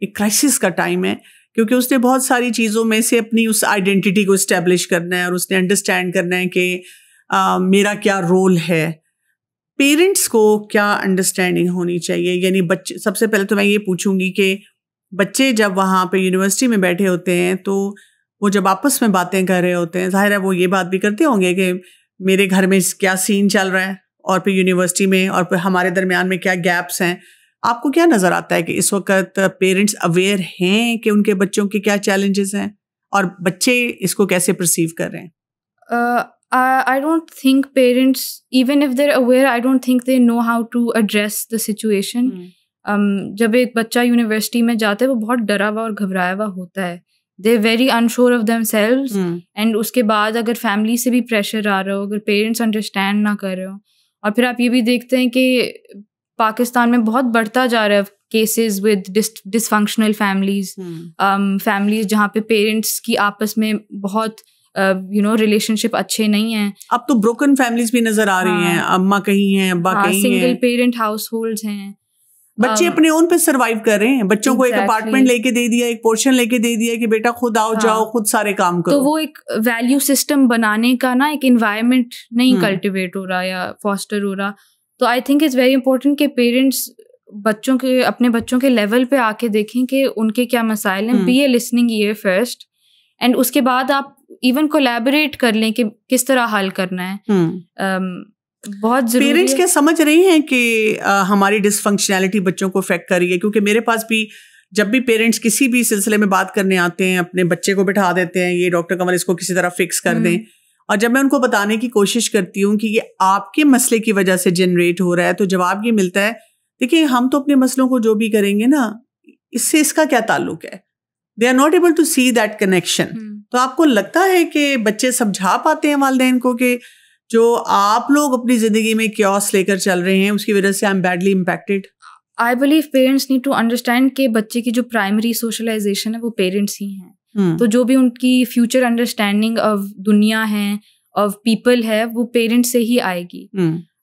एक क्राइसिस का टाइम है, क्योंकि उसने बहुत सारी चीज़ों में से अपनी उस आइडेंटिटी को इस्टेब्लिश करना है, और उसने अंडरस्टैंड करना है कि मेरा क्या रोल है. पेरेंट्स को क्या अंडरस्टैंडिंग होनी चाहिए? यानी बच्चे, सबसे पहले तो मैं ये पूछूंगी कि बच्चे जब वहाँ पे यूनिवर्सिटी में बैठे होते हैं तो वो जब आपस में बातें कर रहे होते हैं, जाहिर है वो ये बात भी करते होंगे कि मेरे घर में क्या सीन चल रहा है, और फिर यूनिवर्सिटी में और फिर हमारे दरमियान में क्या गैप्स हैं. आपको क्या नज़र आता है कि इस वक्त पेरेंट्स अवेयर हैं कि उनके बच्चों के क्या चैलेंजेस हैं, और बच्चे इसको कैसे परसीव कर रहे हैं? I don't think parents, even if they're aware, I don't think they know how to address the situation. जब एक बच्चा यूनिवर्सिटी में जाता है वो बहुत डरा हुआ और घबराया हुआ होता है they very unsure of themselves, and उसके बाद अगर फैमिली से भी प्रेशर आ रहा हो, अगर पेरेंट्स अंडरस्टैंड ना कर रहे हो, और फिर आप ये भी देखते हैं कि पाकिस्तान में बहुत बढ़ता जा रहा है cases with dysfunctional families, families जहाँ पे पेरेंट्स की आपस में बहुत रिलेशनशिप अच्छे नहीं हैं. अब तो ब्रोकन फैमिलीज भी नजर आ रही हैं, अम्मा कहीं हैं, अब्बा कहीं हैं, सिंगल पेरेंट हाउस होल्ड्स हैं. बच्चे अपने ओन पे सरवाइव कर रहे हैं. बच्चों को एक अपार्टमेंट लेके दे दिया, एक पोर्शन लेके दे दिया कि बेटा खुद आओ जाओ, खुद सारे काम करो. तो वो एक वैल्यू सिस्टम बनाने का ना एक एनवायरनमेंट नहीं कल्टिवेट हो रहा या फॉस्टर हो रहा. तो I think it's very important कि पेरेंट्स अपने बच्चों के लेवल पे आके देखें कि उनके क्या मसाइल हैं. Be a listening ear first, and उसके बाद आप इवन कोलैबोरेट कर लें कि किस तरह हल करना है. बहुत जरूरी. पेरेंट्स क्या समझ रहे हैं कि हमारी डिसफंक्शनैलिटी बच्चों को अफेक्ट कर रही है? क्योंकि मेरे पास भी जब भी पेरेंट्स किसी भी सिलसिले में बात करने आते हैं, अपने बच्चे को बिठा देते हैं, ये डॉक्टर कमल इसको किसी तरह फिक्स कर दें, और जब मैं उनको बताने की कोशिश करती हूँ कि ये आपके मसले की वजह से जनरेट हो रहा है, तो जवाब ये मिलता है, देखिए हम तो अपने मसलों को जो भी करेंगे ना, इससे इसका क्या ताल्लुक है. They are not able to see that connection. तो आपको लगता है कि बच्चे समझा पाते हैं वालिदैन को कि जो आप लोग अपनी जिंदगी में क्योस लेकर चल रहे हैं उसकी वजह से I am badly impacted? I believe parents need to understand कि बच्चे की जो प्राइमरी सोशलाइजेशन है वो पेरेंट्स ही हैं. तो जो भी उनकी फ्यूचर अंडरस्टैंडिंग ऑफ दुनिया है, ऑफ पीपल है, वो पेरेंट्स से ही आएगी.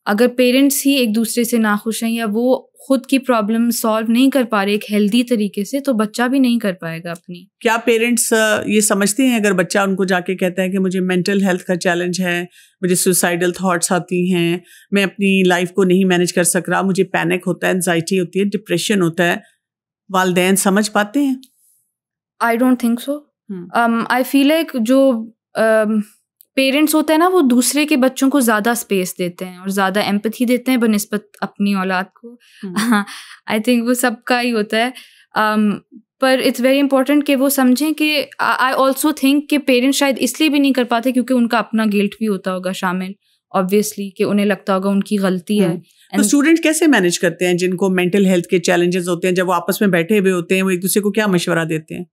अगर पेरेंट्स ही एक दूसरे से नाखुश हैं या वो खुद की प्रॉब्लम सॉल्व नहीं कर पा रहे एक हेल्दी तरीके से, तो बच्चा भी नहीं कर पाएगा अपनी. क्या पेरेंट्स ये समझते हैं अगर बच्चा उनको जाके कहता है कि मुझे मेंटल हेल्थ का चैलेंज है, मुझे सुसाइडल थॉट्स आती हैं, मैं अपनी लाइफ को नहीं मैनेज कर सक रहा, मुझे पैनिक होता है, एंजाइटी होती है, डिप्रेशन होता है, वालिदैन समझ पाते हैं? I don't think so. I feel like जो पेरेंट्स होते हैं ना, वो दूसरे के बच्चों को ज़्यादा स्पेस देते हैं और ज़्यादा एम्पैथी देते हैं बनिस्बत अपनी औलाद को. आई थिंक वो सबका ही होता है. पर इट्स वेरी इंपॉर्टेंट कि वो समझें कि आई ऑल्सो थिंक कि पेरेंट्स शायद इसलिए भी नहीं कर पाते क्योंकि उनका अपना गिल्ट भी होता होगा शामिल, ऑब्वियसली, कि उन्हें लगता होगा उनकी गलती है. तो स्टूडेंट्स कैसे मैनेज करते हैं जिनको मेंटल हेल्थ के चैलेंजेस होते हैं? जब वो आपस में बैठे हुए होते हैं, वो एक दूसरे को क्या मशवरा देते हैं?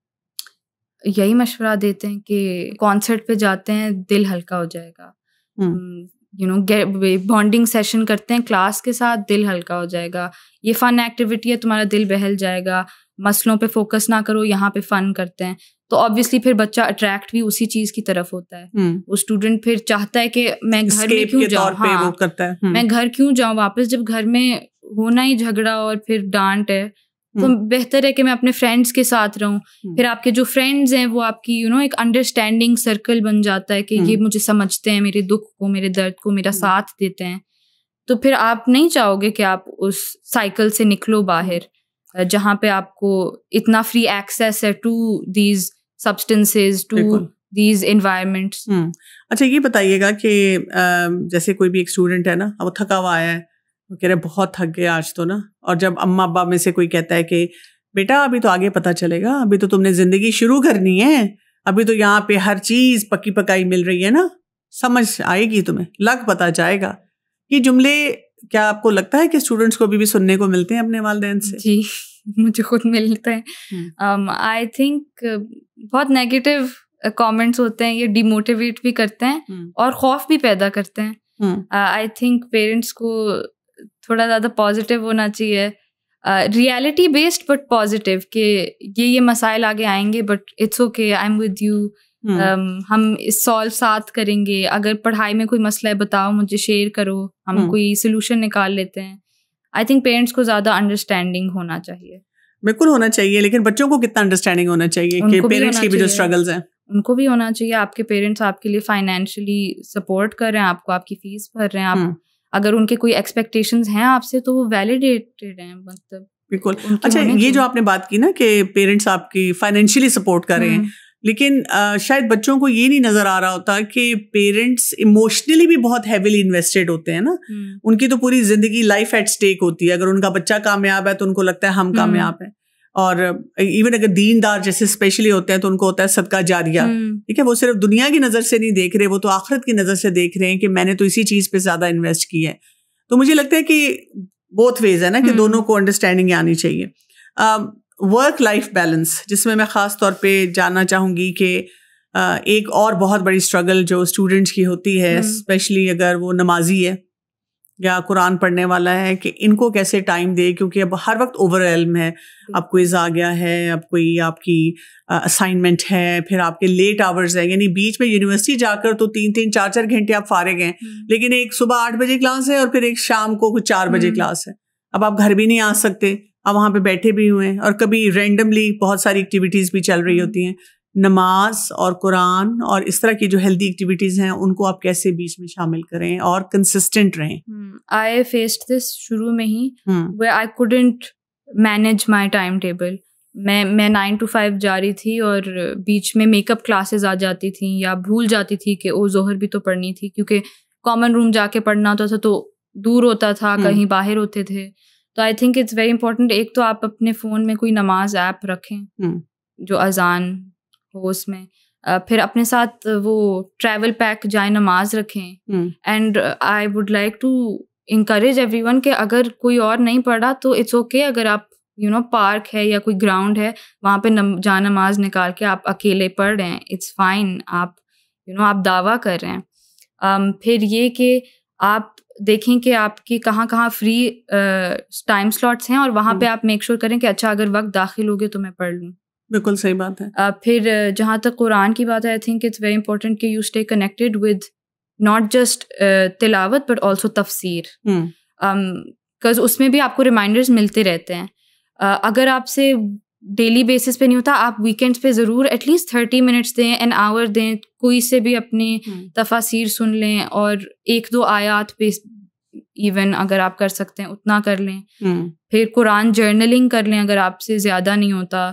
यही मशवरा देते हैं कि कॉन्सर्ट पे जाते हैं, दिल हल्का हो जाएगा. बॉन्डिंग सेशन करते हैं क्लास के साथ, दिल हल्का हो जाएगा. ये फन एक्टिविटी है, तुम्हारा दिल बहल जाएगा. मसलों पे फोकस ना करो, यहाँ पे फन करते हैं. तो ऑब्वियसली फिर बच्चा अट्रैक्ट भी उसी चीज की तरफ होता है. वो स्टूडेंट फिर चाहता है कि मैं घर में क्यों जाऊँ, मैं घर क्यों जाऊँ वापस, जब घर में होना ही झगड़ा और फिर डांट है, तो बेहतर है कि मैं अपने फ्रेंड्स के साथ रहूं. फिर आपके जो फ्रेंड्स हैं वो आपकी एक अंडरस्टैंडिंग सर्कल बन जाता है कि ये मुझे समझते हैं, मेरे दुख को, मेरे दर्द को मेरा साथ देते हैं. तो फिर आप नहीं चाहोगे कि आप उस साइकिल से निकलो बाहर, जहाँ पे आपको इतना फ्री एक्सेस है to these substances, to these environments. अच्छा, ये बताइएगा कि जैसे कोई भी एक स्टूडेंट है ना, वो थका हुआ आया है, वो कह रहे बहुत थक गए आज तो ना, और जब अम्मा अब्बा में से कोई कहता है कि बेटा अभी तो आगे पता चलेगा, अभी तो तुमने जिंदगी शुरू करनी है, अभी तो यहाँ पे हर चीज पक्की पकाई मिल रही है ना, समझ आएगी तुम्हें, लग पता जाएगा. ये जुमले क्या आपको लगता है कि स्टूडेंट्स को अभी भी सुनने को मिलते हैं अपने वालिदैन से? जी, मुझे खुद मिलते हैं. आई थिंक बहुत नेगेटिव कमेंट्स होते हैं, ये डिमोटिवेट भी करते हैं और खौफ भी पैदा करते हैं. आई थिंक पेरेंट्स को थोड़ा ज़्यादा पॉजिटिव होना चाहिए, रियलिटी बेस्ड बट पॉजिटिव, कि ये मसाइल आगे आएंगे but it's okay, I am with you, हम इस सॉल्व साथ करेंगे. अगर पढ़ाई में कोई मसला है बताओ, मुझे शेयर करो, हम कोई सोल्यूशन निकाल लेते हैं. आई थिंक पेरेंट्स को ज़्यादा अंडरस्टैंडिंग होना चाहिए. बिल्कुल होना चाहिए, लेकिन बच्चों को कितना अंडरस्टैंडिंग होना चाहिए कि पेरेंट्स की भी जो स्ट्रगल्स हैं उनको भी होना चाहिए. आपके पेरेंट्स आपके लिए फाइनेंशियली सपोर्ट कर रहे हैं, आपको आपकी फीस भर रहे हैं. आप अगर उनके कोई एक्सपेक्टेशंस हैं आपसे तो वो वैलिडेटेड हैं, मतलब बिल्कुल. अच्छा, ये जो आपने बात की ना कि पेरेंट्स आपकी फाइनेंशियली सपोर्ट कर रहे हैं, लेकिन शायद बच्चों को ये नहीं नजर आ रहा होता कि पेरेंट्स इमोशनली भी बहुत हैवीली इन्वेस्टेड होते हैं ना. उनकी तो पूरी जिंदगी लाइफ एट स्टेक होती है. अगर उनका बच्चा कामयाब है तो उनको लगता है हम कामयाब हैं, और इवन अगर दीनदार जैसे स्पेशली होते हैं तो उनको होता है सदका जारिया. ठीक है, वो सिर्फ दुनिया की नजर से नहीं देख रहे, वो तो आखिरत की नजर से देख रहे हैं कि मैंने तो इसी चीज पे ज्यादा इन्वेस्ट की है. तो मुझे लगता है कि बोथ वेज है ना, कि दोनों को अंडरस्टैंडिंग आनी चाहिए. वर्क लाइफ बैलेंस, जिसमें मैं ख़ास तौर पे जानना चाहूँगी कि एक और बहुत बड़ी स्ट्रगल जो स्टूडेंट्स की होती है, स्पेशली अगर वो नमाजी है या कुरान पढ़ने वाला है, कि इनको कैसे टाइम दे, क्योंकि अब हर वक्त ओवरवेल्म है। अब क्विज आ गया है, अब कोई आपकी असाइनमेंट है, फिर आपके लेट आवर्स है, यानी बीच में यूनिवर्सिटी जाकर तो 3-3, 4-4 घंटे आप फारिग हैं, लेकिन एक सुबह 8 बजे क्लास है और फिर एक शाम को कुछ 4 बजे क्लास है। अब आप घर भी नहीं आ सकते, आप वहाँ पे बैठे भी हुए हैं, और कभी रैंडमली बहुत सारी एक्टिविटीज़ भी चल रही होती हैं। नमाज और कुरान और इस तरह की जो हेल्दी एक्टिविटीज़ हैं, उनको आप कैसे बीच में शामिल करें और कंसिस्टेंट रहें? आई फेस्ड दिस शुरू में ही, where I couldn't manage my time table. मैं 9 to 5 जा रही थी और बीच में मेकअप क्लासेस आ जाती थी, या भूल जाती थी कि ओ जोहर भी तो पढ़नी थी, क्योंकि कॉमन रूम जाके पढ़ना होता था तो दूर होता था, कहीं बाहर होते थे। तो I think it's very important, एक तो आप अपने फ़ोन में कोई नमाज ऐप रखें जो अजान हो उसमें, फिर अपने साथ वो ट्रैवल पैक जाए नमाज रखें। And I would like to encourage everyone कि अगर कोई और नहीं पढ़ा तो इट्स ओके, अगर आप पार्क है या कोई ग्राउंड है, वहाँ पे जा नमाज निकाल के आप अकेले पढ़ रहे हैं, इट्स फाइन। आप आप दावा कर रहे हैं। फिर ये कि आप देखें कि आपकी कहाँ फ्री टाइम स्लॉट्स हैं, और वहाँ पे आप मेक श्योर करें कि अच्छा अगर वक्त दाखिल हो गए तो मैं पढ़ लूँ। बिल्कुल सही बात है। फिर जहाँ तक कुरान की बात है, I think it's very important कि you stay connected with not just तिलावत बट ऑल्सो तफसीर, बिकॉज उसमें भी आपको रिमाइंडर्स मिलते रहते हैं। अगर आपसे डेली बेसिस पे नहीं होता, आप वीकेंड्स पे ज़रूर एटलीस्ट 30 मिनट्स दें, एन आवर दें, कोई से भी अपनी तफासीर सुन लें, और 1-2 आयात पे इवन अगर आप कर सकते हैं उतना कर लें। फिर कुरान जर्नलिंग कर लें, अगर आपसे ज़्यादा नहीं होता,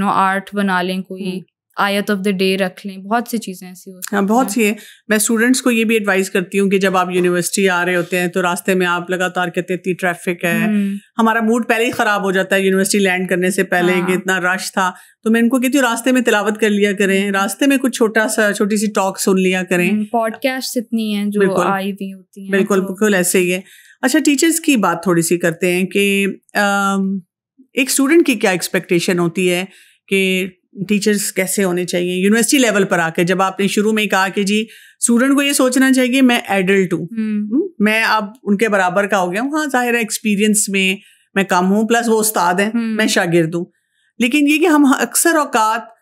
आर्ट बना लें, कोई आयत ऑफ द डे रख लें, बहुत सी चीज़ें ऐसी होती हैं। हाँ, बहुत सी है। मैं स्टूडेंट्स को ये भी एडवाइस करती हूँ कि जब आप यूनिवर्सिटी आ रहे होते हैं तो रास्ते में आप लगातार कहते हैं इतनी ट्रैफिक है, हमारा मूड पहले ही ख़राब हो जाता है यूनिवर्सिटी लैंड करने से पहले कि इतना रश था, तो मैं इनको कहती हूँ रास्ते में तिलावत कर लिया करें, रास्ते में कुछ छोटी सी टॉक सुन लिया करें। पॉडकास्ट इतनी हैं जो आई हुई होती हैं। बिल्कुल ऐसे ही है। अच्छा, टीचर्स की बात थोड़ी सी करते हैं कि एक स्टूडेंट की क्या एक्सपेक्टेशन होती है कि टीचर्स कैसे होने चाहिए यूनिवर्सिटी लेवल पर आके? जब आपने शुरू में ही कहा कि जी स्टूडेंट को ये सोचना चाहिए मैं एडल्ट हूँ, मैं अब उनके बराबर का हो गया हूँ। हाँ, जाहिर है एक्सपीरियंस में मैं कम हूँ, प्लस वो उस्ताद हैं, मैं शागिर्द हूँ। लेकिन ये कि हम अक्सर औकात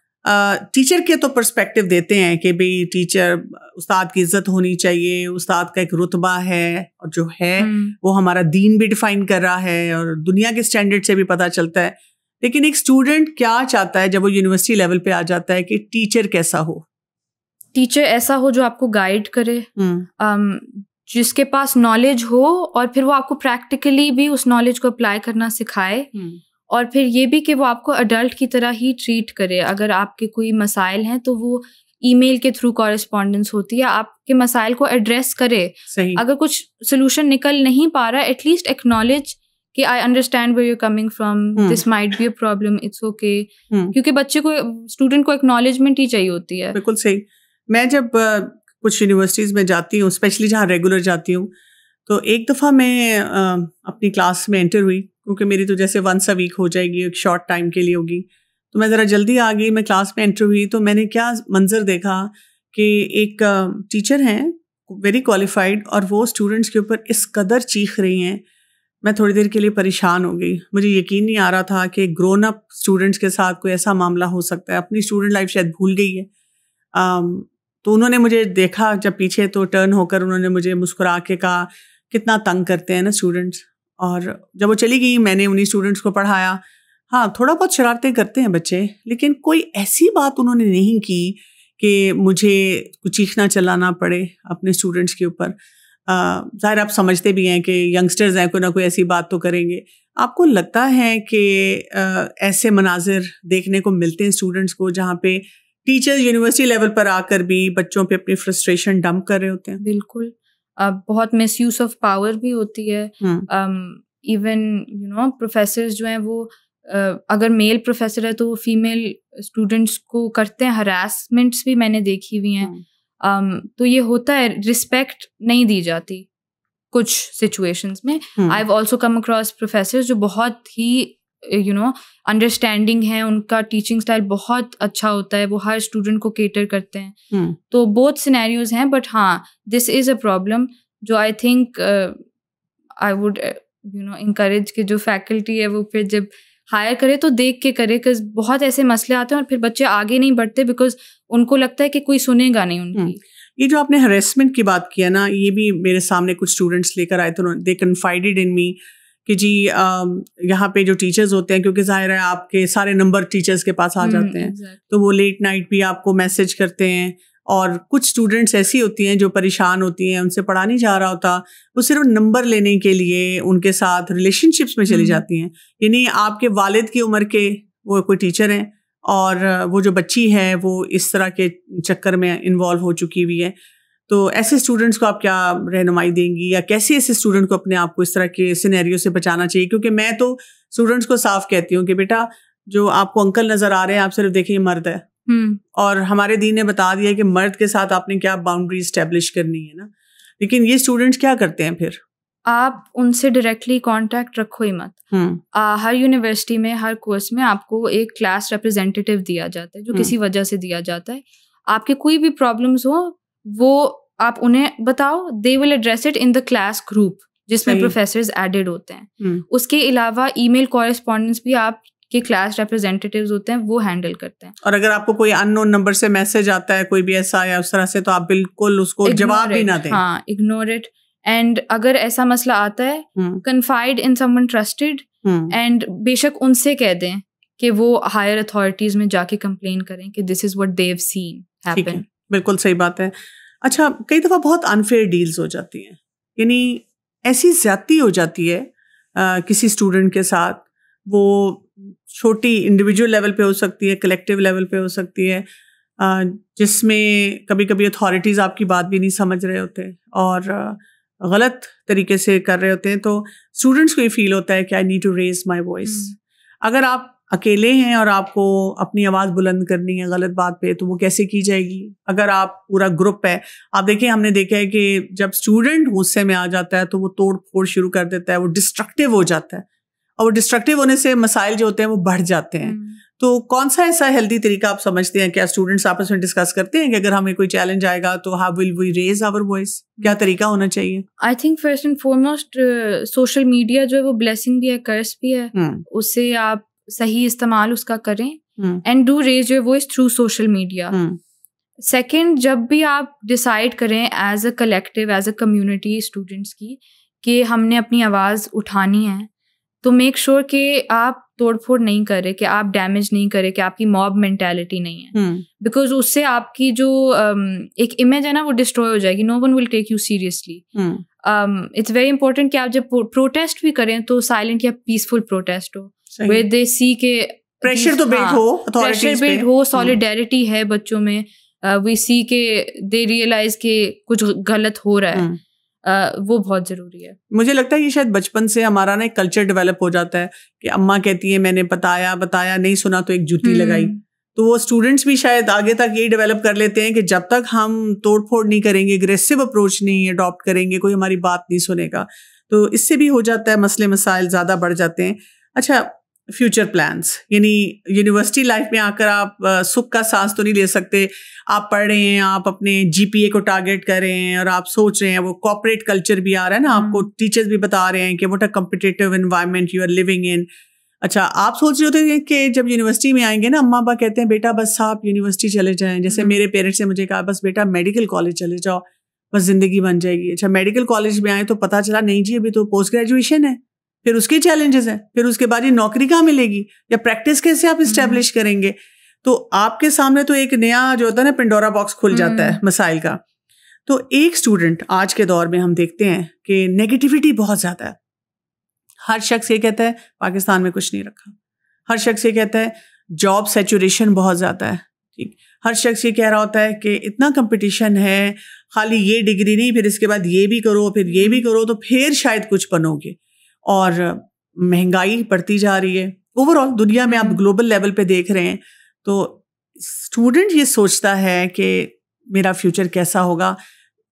टीचर के तो पर्सपेक्टिव देते हैं कि भाई टीचर, उस्ताद की इज्जत होनी चाहिए, उस्ताद का एक रुतबा है, और जो है वो हमारा दीन भी डिफाइन कर रहा है और दुनिया के स्टैंडर्ड से भी पता चलता है। लेकिन एक स्टूडेंट क्या चाहता है जब वो यूनिवर्सिटी लेवल पे आ जाता है कि टीचर कैसा हो? टीचर ऐसा हो जो आपको गाइड करे, जिसके पास नॉलेज हो, और फिर वो आपको प्रैक्टिकली भी उस नॉलेज को अप्लाई करना सिखाए, और फिर ये भी कि वो आपको अडल्ट की तरह ही ट्रीट करे। अगर आपके कोई मसाइल हैं तो वो ईमेल के थ्रू कॉरेस्पॉन्डेंस होती है, आपके मसाइल को एड्रेस करे। अगर कुछ सोल्यूशन निकल नहीं पा रहा, एटलीस्ट एक्नॉलेज कि I understand where you coming from, this might be a problem, it's okay. क्योंकि बच्चे को, स्टूडेंट को एक्नॉलेजमेंट ही चाहिए होती है। बिल्कुल सही। मैं जब कुछ यूनिवर्सिटीज़ में जाती हूँ, स्पेशली जहाँ रेगुलर जाती हूँ, तो एक दफ़ा मैं अपनी क्लास में एंटर हुई, क्योंकि मेरी तो जैसे वंस अ वीक हो जाएगी, एक शॉर्ट टाइम के लिए होगी, तो मैं ज़रा जल्दी आ गई। मैं क्लास में एंटर हुई तो मैंने क्या मंजर देखा कि एक टीचर हैं वेरी क्वालिफाइड, और वो स्टूडेंट्स के ऊपर इस कदर चीख रही हैं, मैं थोड़ी देर के लिए परेशान हो गई। मुझे यकीन नहीं आ रहा था कि ग्रोन अप स्टूडेंट्स के साथ कोई ऐसा मामला हो सकता है। अपनी स्टूडेंट लाइफ शायद भूल गई है। तो उन्होंने मुझे देखा जब पीछे, तो टर्न होकर उन्होंने मुझे मुस्कुरा के कहा कितना तंग करते हैं ना स्टूडेंट्स। और जब वो चली गई, मैंने उन्हीं स्टूडेंट्स को पढ़ाया। हाँ, थोड़ा बहुत शरारतें करते हैं बच्चे, लेकिन कोई ऐसी बात उन्होंने नहीं की कि मुझे कुछ चीखना चलाना पड़े अपने स्टूडेंट्स के ऊपर। ज़ाहिर आप समझते भी हैं कि यंगस्टर्स हैं, कोई ना कोई ऐसी बात तो करेंगे। आपको लगता है कि ऐसे मनाजिर देखने को मिलते हैं स्टूडेंट्स को जहाँ पे टीचर्स यूनिवर्सिटी लेवल पर आकर भी बच्चों पे अपनी फ्रस्ट्रेशन डंप कर रहे होते हैं? बिल्कुल। बहुत मिसयूज ऑफ पावर भी होती है। इवन प्रोफेसर्स जो हैं वो अगर मेल प्रोफेसर है तो वो फीमेल स्टूडेंट्स को करते हैं हरासमेंट्स भी मैंने देखी हुई हैं। तो ये होता है, रिस्पेक्ट नहीं दी जाती कुछ सिचुएशंस में। I have also come across professors जो बहुत ही अंडरस्टैंडिंग है, उनका टीचिंग स्टाइल बहुत अच्छा होता है, वो हर स्टूडेंट को केटर करते हैं। तो बोथ सिनेरियोज हैं, बट हाँ, दिस इज़ अ प्रॉब्लम जो I think I would encourage कि जो फैकल्टी है वो फिर जब हायर करे तो देख के करे, बिकॉज बहुत ऐसे मसले आते हैं और फिर बच्चे आगे नहीं बढ़ते बिकॉज उनको लगता है कि कोई सुनेगा नहीं उनकी। ये जो आपने हरेसमेंट की बात किया ना, ये भी मेरे सामने कुछ स्टूडेंट्स लेकर आए थे, दे कन्फाइडेड इन मी कि जी यहाँ पे जो टीचर्स होते हैं, क्योंकि जाहिर है आपके सारे नंबर टीचर्स के पास आ जाते हैं, तो वो लेट नाइट भी आपको मैसेज करते हैं, और कुछ स्टूडेंट्स ऐसी होती हैं जो परेशान होती हैं, उनसे पढ़ा नहीं जा रहा होता, वो सिर्फ नंबर लेने के लिए उनके साथ रिलेशनशिप्स में चली जाती हैं। यानी आपके वालिद की उम्र के वो कोई टीचर हैं और वो जो बच्ची है वो इस तरह के चक्कर में इन्वॉल्व हो चुकी हुई है। तो ऐसे स्टूडेंट्स को आप क्या रहनुमाई देंगी, या कैसे ऐसे स्टूडेंट को अपने आप को इस तरह के सिनेरियो से बचाना चाहिए? क्योंकि मैं तो स्टूडेंट्स को साफ कहती हूँ कि बेटा, जो आपको अंकल नज़र आ रहे हैं, आप सिर्फ देखिए मर्द है, और हमारे दीन ने बता दिया कि मर्द के साथ आपने क्या बाउंड्री इस्टेब्लिश करनी है ना। लेकिन ये स्टूडेंट्स क्या करते हैं फिर? आप उनसे डायरेक्टली कांटेक्ट रखो ही मत। हर यूनिवर्सिटी में, हर कोर्स में आपको एक क्लास रिप्रेजेंटेटिव दिया जाता है, जो किसी वजह से दिया जाता है। आपके कोई भी प्रॉब्लम्स हो वो आप उन्हें बताओ, they will address it in the class group जिसमें प्रोफेसर्स एडेड होते हैं। उसके अलावा ईमेल कॉरेस्पॉन्डेंस भी आप के क्लास रिप्रेजेंटेटिव्स होते हैं, वो हैंडल करते हैं। और अगर आपको कोई अननोन नंबर से मैसेज आता है, कोई भी ऐसा या उस तरह से, तो आप बिल्कुल उसको जवाब भी ना दें। हाँ, इग्नोर इट। एंड अगर ऐसा मसला आता है, confide in someone trusted, and बेशक उनसे कह दें कि वो हायर अथॉरिटीज में जाके कंप्लेन करें कि this is what they have seen happen. बिल्कुल सही बात है। अच्छा, कई दफ़ा बहुत अनफेयर डील्स हो जाती हैं, यानी ऐसी ज्यादती हो जाती है किसी स्टूडेंट के साथ, वो छोटी इंडिविजुअल लेवल पे हो सकती है, कलेक्टिव लेवल पे हो सकती है, जिसमें कभी कभी अथॉरिटीज़ आपकी बात भी नहीं समझ रहे होते और गलत तरीके से कर रहे होते हैं। तो स्टूडेंट्स को ये फील होता है कि I need to raise my voice. अगर आप अकेले हैं और आपको अपनी आवाज़ बुलंद करनी है गलत बात पे, तो वो कैसे की जाएगी? अगर आप पूरा ग्रुप है, आप देखिए, हमने देखा है कि जब स्टूडेंट गुस्से में आ जाता है तो वो तोड़ फोड़ शुरू कर देता है, वो डिस्ट्रक्टिव हो जाता है, और वो डिस्ट्रक्टिव होने से मसाइल जो होते हैं वो बढ़ जाते हैं। तो कौन सा ऐसा हेल्दी तरीका आप समझते हैं? क्या स्टूडेंट्स आपस में डिस्कस करते हैं कि अगर हमें कोई चैलेंज आएगा तो how will we raise our voice? क्या तरीका होना चाहिए? I think first and foremost social media जो है वो ब्लेसिंग भी है, कर्स भी है। उससे आप सही इस्तेमाल उसका करें, and do raise your voice through social media. Second, जब भी आप डिसाइड करें as a collective, as a community students की कि हमने अपनी आवाज़ उठानी है, तो मेक श्योर कि आप तोड़फोड़ नहीं करे, कि आप डैमेज नहीं करे, कि आपकी मॉब मेंटालिटी नहीं है, बिकॉज उससे आपकी जो एक इमेज है ना वो डिस्ट्रॉय हो जाएगी। No one will take you seriously. It's very important कि आप जब प्रोटेस्ट भी करें तो साइलेंट या पीसफुल प्रोटेस्ट हो, where they see के प्रेशर तो बिल्ड हो, प्रेशर बिल्ड हो, सॉलिडेरिटी है बच्चों में, we see के they realize के कुछ गलत हो रहा है, वो बहुत जरूरी है। मुझे लगता है ये शायद बचपन से हमारा ना एक कल्चर डेवलप हो जाता है कि अम्मा कहती है मैंने बताया नहीं सुना तो एक जूती लगाई। तो वो स्टूडेंट्स भी शायद आगे तक यही डेवलप कर लेते हैं कि जब तक हम तोड़फोड़ नहीं करेंगे, एग्रेसिव अप्रोच नहीं अडॉप्ट करेंगे, कोई हमारी बात नहीं सुनेगा। तो इससे भी हो जाता है, मसले मसाइल ज़्यादा बढ़ जाते हैं। अच्छा, फ्यूचर प्लान्स, यानी यूनिवर्सिटी लाइफ में आकर आप सुख का सांस तो नहीं ले सकते। आप पढ़ रहे हैं, आप अपने जीपीए को टारगेट कर रहे हैं और आप सोच रहे हैं, वो कॉर्पोरेट कल्चर भी आ रहा है ना, आपको टीचर्स भी बता रहे हैं कि what a competitive environment you are living in. अच्छा, आप सोच रहे होते हैं कि जब यूनिवर्सिटी में आएंगे ना, अम्मा पापा कहते हैं बेटा बस आप यूनिवर्सिटी चले जाएं। जैसे मेरे पेरेंट्स ने मुझे कहा बस बेटा मेडिकल कॉलेज चले जाओ, बस जिंदगी बन जाएगी। अच्छा, मेडिकल कॉलेज में आए तो पता चला नहीं जी अभी तो पोस्ट ग्रेजुएशन है, फिर उसके चैलेंजेस हैं, फिर उसके बाद ये नौकरी कहाँ मिलेगी या प्रैक्टिस कैसे आप इस्टेब्लिश करेंगे। तो आपके सामने तो एक नया जो होता है ना पेंडोरा बॉक्स खुल जाता है मसाइल का। तो एक स्टूडेंट आज के दौर में हम देखते हैं कि नेगेटिविटी बहुत ज़्यादा है। हर शख्स ये कहता है पाकिस्तान में कुछ नहीं रखा, हर शख्स ये कहता है जॉब सैचुरेशन बहुत ज़्यादा है, ठीक, हर शख्स ये कह रहा होता है कि इतना कंपटीशन है, खाली ये डिग्री नहीं फिर इसके बाद ये भी करो, फिर ये भी करो तो फिर शायद कुछ बनोगे। और महंगाई बढ़ती जा रही है ओवरऑल दुनिया में, आप ग्लोबल लेवल पे देख रहे हैं। तो स्टूडेंट ये सोचता है कि मेरा फ्यूचर कैसा होगा,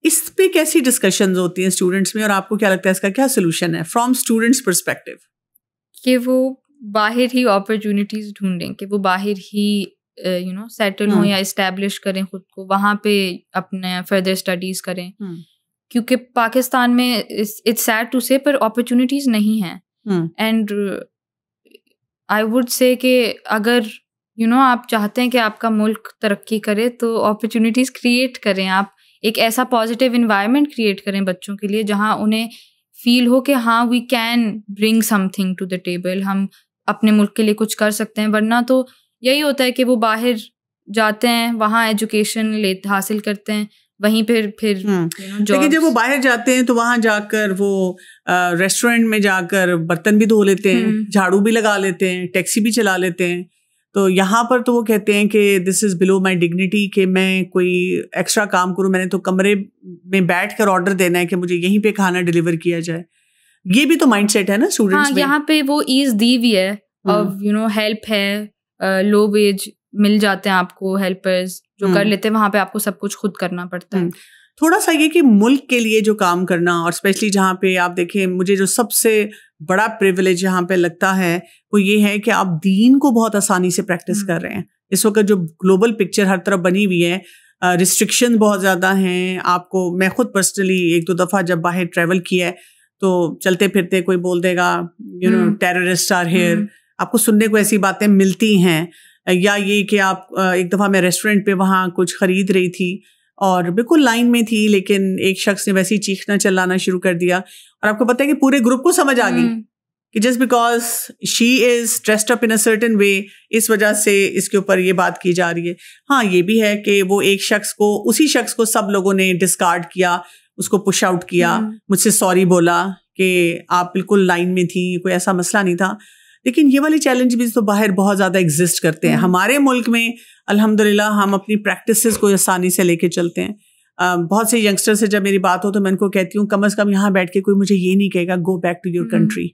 इस पे कैसी डिस्कशंस होती हैं स्टूडेंट्स में, और आपको क्या लगता है इसका क्या सोल्यूशन है फ्रॉम स्टूडेंट्स पर्सपेक्टिव? कि वो बाहर ही अपॉर्चुनिटीज ढूंढें, कि वो बाहर ही सेटल हो या इस्टेब्लिश करें खुद को, वहाँ पे अपने फर्दर स्टडीज करें। क्योंकि पाकिस्तान में इट्स सैड टू से पर अपॉर्चुनिटीज नहीं हैं। एंड आई वुड से कि अगर आप चाहते हैं कि आपका मुल्क तरक्की करे तो अपॉर्चुनिटीज क्रिएट करें। आप एक ऐसा पॉजिटिव इन्वायरमेंट क्रिएट करें बच्चों के लिए जहाँ उन्हें फील हो कि हाँ we can bring something to the table, हम अपने मुल्क के लिए कुछ कर सकते हैं। वरना तो यही होता है कि वो बाहर जाते हैं, वहाँ एजुकेशन हासिल करते हैं, वहीं फिर लेकिन जब वो बाहर जाते हैं तो वहाँ जाकर वो रेस्टोरेंट में जाकर बर्तन भी धो लेते हैं, झाड़ू भी लगा लेते हैं, टैक्सी भी चला लेते हैं। तो यहाँ पर तो वो कहते हैं कि this is below my dignity, कि मैं कोई एक्स्ट्रा काम करूँ, मैंने तो कमरे में बैठ कर ऑर्डर देना है कि मुझे यहीं पे खाना डिलीवर किया जाए। ये भी तो माइंडसेट है ना स्टूडेंट्स में। यहाँ पे वो ईज दी हुई है, हेल्प है, लो वेज मिल जाते हैं आपको हेल्पर्स जो कर लेते हैं। वहाँ पे आपको सब कुछ खुद करना पड़ता है। थोड़ा सा ये कि मुल्क के लिए जो काम करना, और स्पेशली जहाँ पे आप देखें, मुझे जो सबसे बड़ा प्रिविलेज यहाँ पे लगता है वो ये है कि आप दीन को बहुत आसानी से प्रैक्टिस कर रहे हैं। इस वक्त जो ग्लोबल पिक्चर हर तरफ बनी हुई है, रिस्ट्रिक्शन बहुत ज़्यादा हैं। आपको, मैं खुद पर्सनली 1-2 दफ़ा जब बाहर ट्रैवल किया है तो चलते फिरते कोई बोल देगा टेररिस्ट आर हियर, आपको सुनने को ऐसी बातें मिलती हैं। या ये कि आप, एक दफ़ा मैं रेस्टोरेंट पे वहाँ कुछ ख़रीद रही थी और बिल्कुल लाइन में थी, लेकिन एक शख्स ने वैसे ही चीखना चिल्लाना शुरू कर दिया, और आपको पता है कि पूरे ग्रुप को समझ आ गई कि just because she is dressed up in a certain way, इस वजह से इसके ऊपर ये बात की जा रही है। हाँ, ये भी है कि वो एक शख्स को, उसी शख्स को सब लोगों ने डिस्कार्ड किया, उसको पुश आउट किया, मुझसे सॉरी बोला कि आप बिल्कुल लाइन में थी, कोई ऐसा मसला नहीं था। लेकिन ये वाले चैलेंज भी तो बाहर बहुत ज़्यादा एग्जिस्ट करते हैं। हमारे मुल्क में अल्हम्दुलिल्लाह हम अपनी प्रैक्टिसेस को आसानी से लेके चलते हैं। बहुत से यंगस्टर से जब मेरी बात हो तो मैं उनको कहती हूँ कम से कम यहाँ बैठ के कोई मुझे ये नहीं कहेगा go back to your country.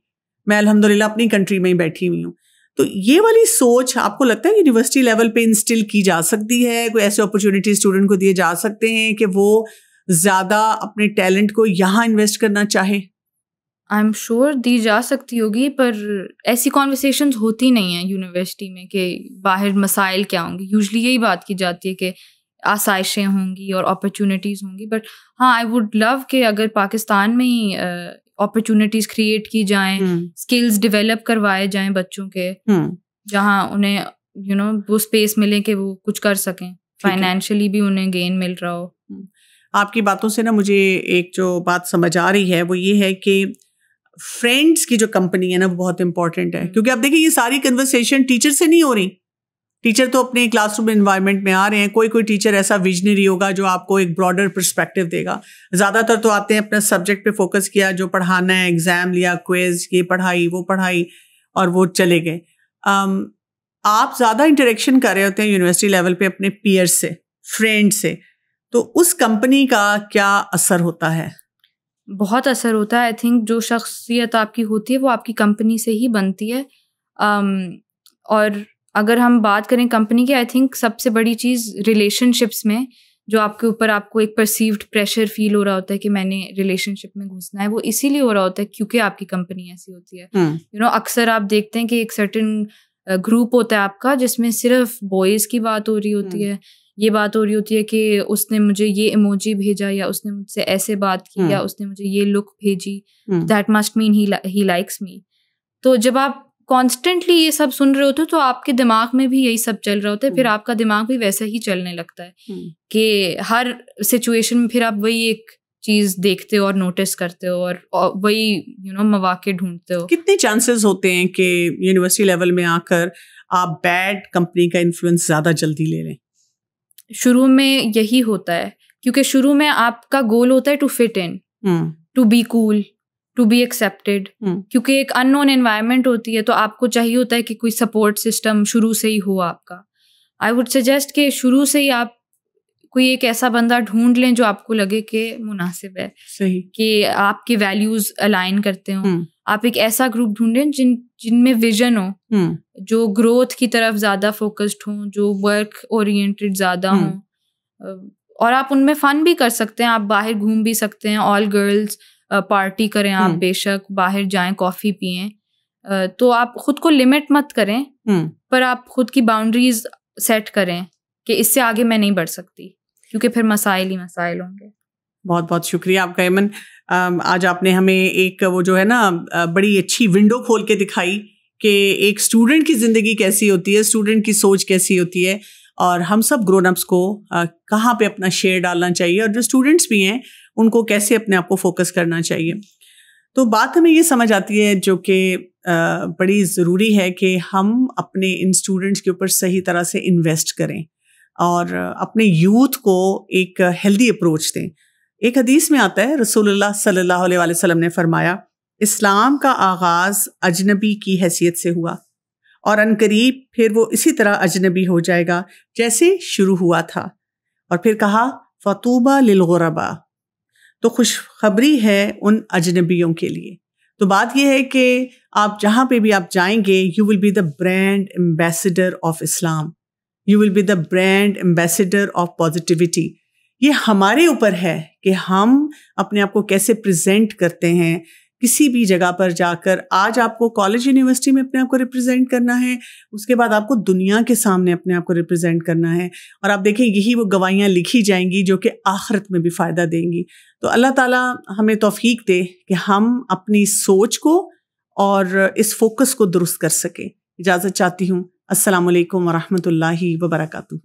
मैं अल्हम्दुलिल्लाह अपनी कंट्री में ही बैठी हुई हूँ। तो ये वाली सोच आपको लगता है यूनिवर्सिटी लेवल पे इंस्टिल की जा सकती है? कोई ऐसे अपॉर्चुनिटी स्टूडेंट को दिए जा सकते हैं कि वो ज़्यादा अपने टैलेंट को यहाँ इन्वेस्ट करना चाहे? आई एम श्योर दी जा सकती होगी, पर ऐसी कॉन्वर्सेशंस होती नहीं है यूनिवर्सिटी में कि बाहर मसाइल क्या होंगे। यूजुअली यही बात की जाती है कि आसाइशें होंगी और अपॉर्चुनिटीज़ होंगी। बट हाँ, आई वुड लव कि अगर पाकिस्तान में ही अपॉर्चुनिटीज़ क्रिएट की जाएं, स्किल्स डेवलप करवाए जाएं बच्चों के, जहाँ उन्हें वो स्पेस मिले कि वो कुछ कर सकें, फाइनेंशियली भी उन्हें गेन मिल रहा हो। आपकी बातों से ना मुझे एक जो बात समझ आ रही है वो ये है कि फ्रेंड्स की जो कंपनी है ना वो बहुत इंपॉर्टेंट है। क्योंकि आप देखिए ये सारी कन्वर्सेशन टीचर से नहीं हो रही। टीचर तो अपने क्लासरूम एनवायरनमेंट में आ रहे हैं, कोई टीचर ऐसा विजनरी होगा जो आपको एक ब्रॉडर पर्सपेक्टिव देगा। ज़्यादातर तो आते हैं अपना सब्जेक्ट पे फोकस किया, जो पढ़ाना है, एग्ज़ाम लिया, क्विज, ये पढ़ाई वो पढ़ाई, और वो चले गए। आप ज़्यादा इंटरेक्शन कर रहे होते हैं यूनिवर्सिटी लेवल पे अपने पीयर्स से, फ्रेंड से, तो उस कंपनी का क्या असर होता है? बहुत असर होता है। आई थिंक जो शख्सियत आपकी होती है वो आपकी कंपनी से ही बनती है। और अगर हम बात करें कंपनी की, आई थिंक सबसे बड़ी चीज़ रिलेशनशिप्स में जो आपके ऊपर आपको एक परसीव्ड प्रेशर फील हो रहा होता है कि मैंने रिलेशनशिप में घुसना है, वो इसीलिए हो रहा होता है क्योंकि आपकी कंपनी ऐसी होती है। अक्सर आप देखते हैं कि एक सर्टेन ग्रुप होता है आपका जिसमें सिर्फ बॉयज़ की बात हो रही होती है। ये बात हो रही होती है कि उसने मुझे ये इमोजी भेजा, या उसने मुझसे ऐसे बात की, या उसने मुझे ये लुक भेजी, that must mean he likes me. तो जब आप कॉन्स्टेंटली ये सब सुन रहे होते हो तो आपके दिमाग में भी यही सब चल रहा होता है। फिर आपका दिमाग भी वैसा ही चलने लगता है कि हर सिचुएशन में फिर आप वही एक चीज़ देखते हो और नोटिस करते हो और वही मौके ढूंढते हो। कितने चांसेस होते हैं कि यूनिवर्सिटी लेवल में आकर आप बैड कंपनी का इन्फ्लुएंस ज़्यादा जल्दी ले लें? शुरू में यही होता है, क्योंकि शुरू में आपका गोल होता है to fit in, to be cool, to be accepted. क्योंकि एक अननोन एनवायरनमेंट होती है तो आपको चाहिए होता है कि कोई सपोर्ट सिस्टम शुरू से ही हो आपका। आई वुड सजेस्ट कि शुरू से ही आप कोई एक ऐसा बंदा ढूंढ लें जो आपको लगे कि मुनासिब है, सही, कि आपके वैल्यूज अलाइन करते हो। आप एक ऐसा ग्रुप ढूंढें जिनमें विजन हो, जो ग्रोथ की तरफ ज़्यादा फोकस्ड हो, जो वर्क ओरिएंटेड ज़्यादा हो, और आप उनमें फ़न भी कर सकते हैं। आप बाहर घूम भी सकते हैं, ऑल गर्ल्स पार्टी करें, आप बेशक बाहर जाएं, कॉफ़ी पिएं, तो आप खुद को लिमिट मत करें, पर आप खुद की बाउंड्रीज सेट करें कि इससे आगे मैं नहीं बढ़ सकती, क्योंकि फिर मसाइल ही मसाइल होंगे। बहुत बहुत शुक्रिया आपका ऐमन। आज आपने हमें एक वो जो है ना बड़ी अच्छी विंडो खोल के दिखाई कि एक स्टूडेंट की ज़िंदगी कैसी होती है, स्टूडेंट की सोच कैसी होती है, और हम सब ग्रोन अप्स को कहाँ पे अपना शेयर डालना चाहिए, और जो स्टूडेंट्स भी हैं उनको कैसे अपने आप को फोकस करना चाहिए। तो बात हमें ये समझ आती है जो कि बड़ी ज़रूरी है कि हम अपने इन स्टूडेंट्स के ऊपर सही तरह से इन्वेस्ट करें और अपने यूथ को एक हेल्दी अप्रोच दें। एक हदीस में आता है, रसूलुल्लाह सल्लल्लाहु अलैहि वसल्लम ने फरमाया, इस्लाम का आगाज़ अजनबी की हैसियत से हुआ और अनकरीब फिर वो इसी तरह अजनबी हो जाएगा जैसे शुरू हुआ था। और फिर कहा, फतूबा लिल गुरबा, तो खुशखबरी है उन अजनबियों के लिए। तो बात यह है कि आप जहाँ पे भी आप जाएंगे, you will be the brand ambassador of Islam, you will be the brand ambassador of positivity. ये हमारे ऊपर है कि हम अपने आप को कैसे प्रेजेंट करते हैं किसी भी जगह पर जाकर। आज आपको कॉलेज यूनिवर्सिटी में अपने आप को रिप्रेजेंट करना है, उसके बाद आपको दुनिया के सामने अपने आप को रिप्रेजेंट करना है, और आप देखें यही वो गवाहियाँ लिखी जाएंगी जो कि आखिरत में भी फ़ायदा देंगी। तो अल्लाह ताला हमें तौफीक दे कि हम अपनी सोच को और इस फोकस को दुरुस्त कर सकें। इजाज़त चाहती हूँ। अस्सलामु अलैकुम व रहमतुल्लाहि व बरकातुहू।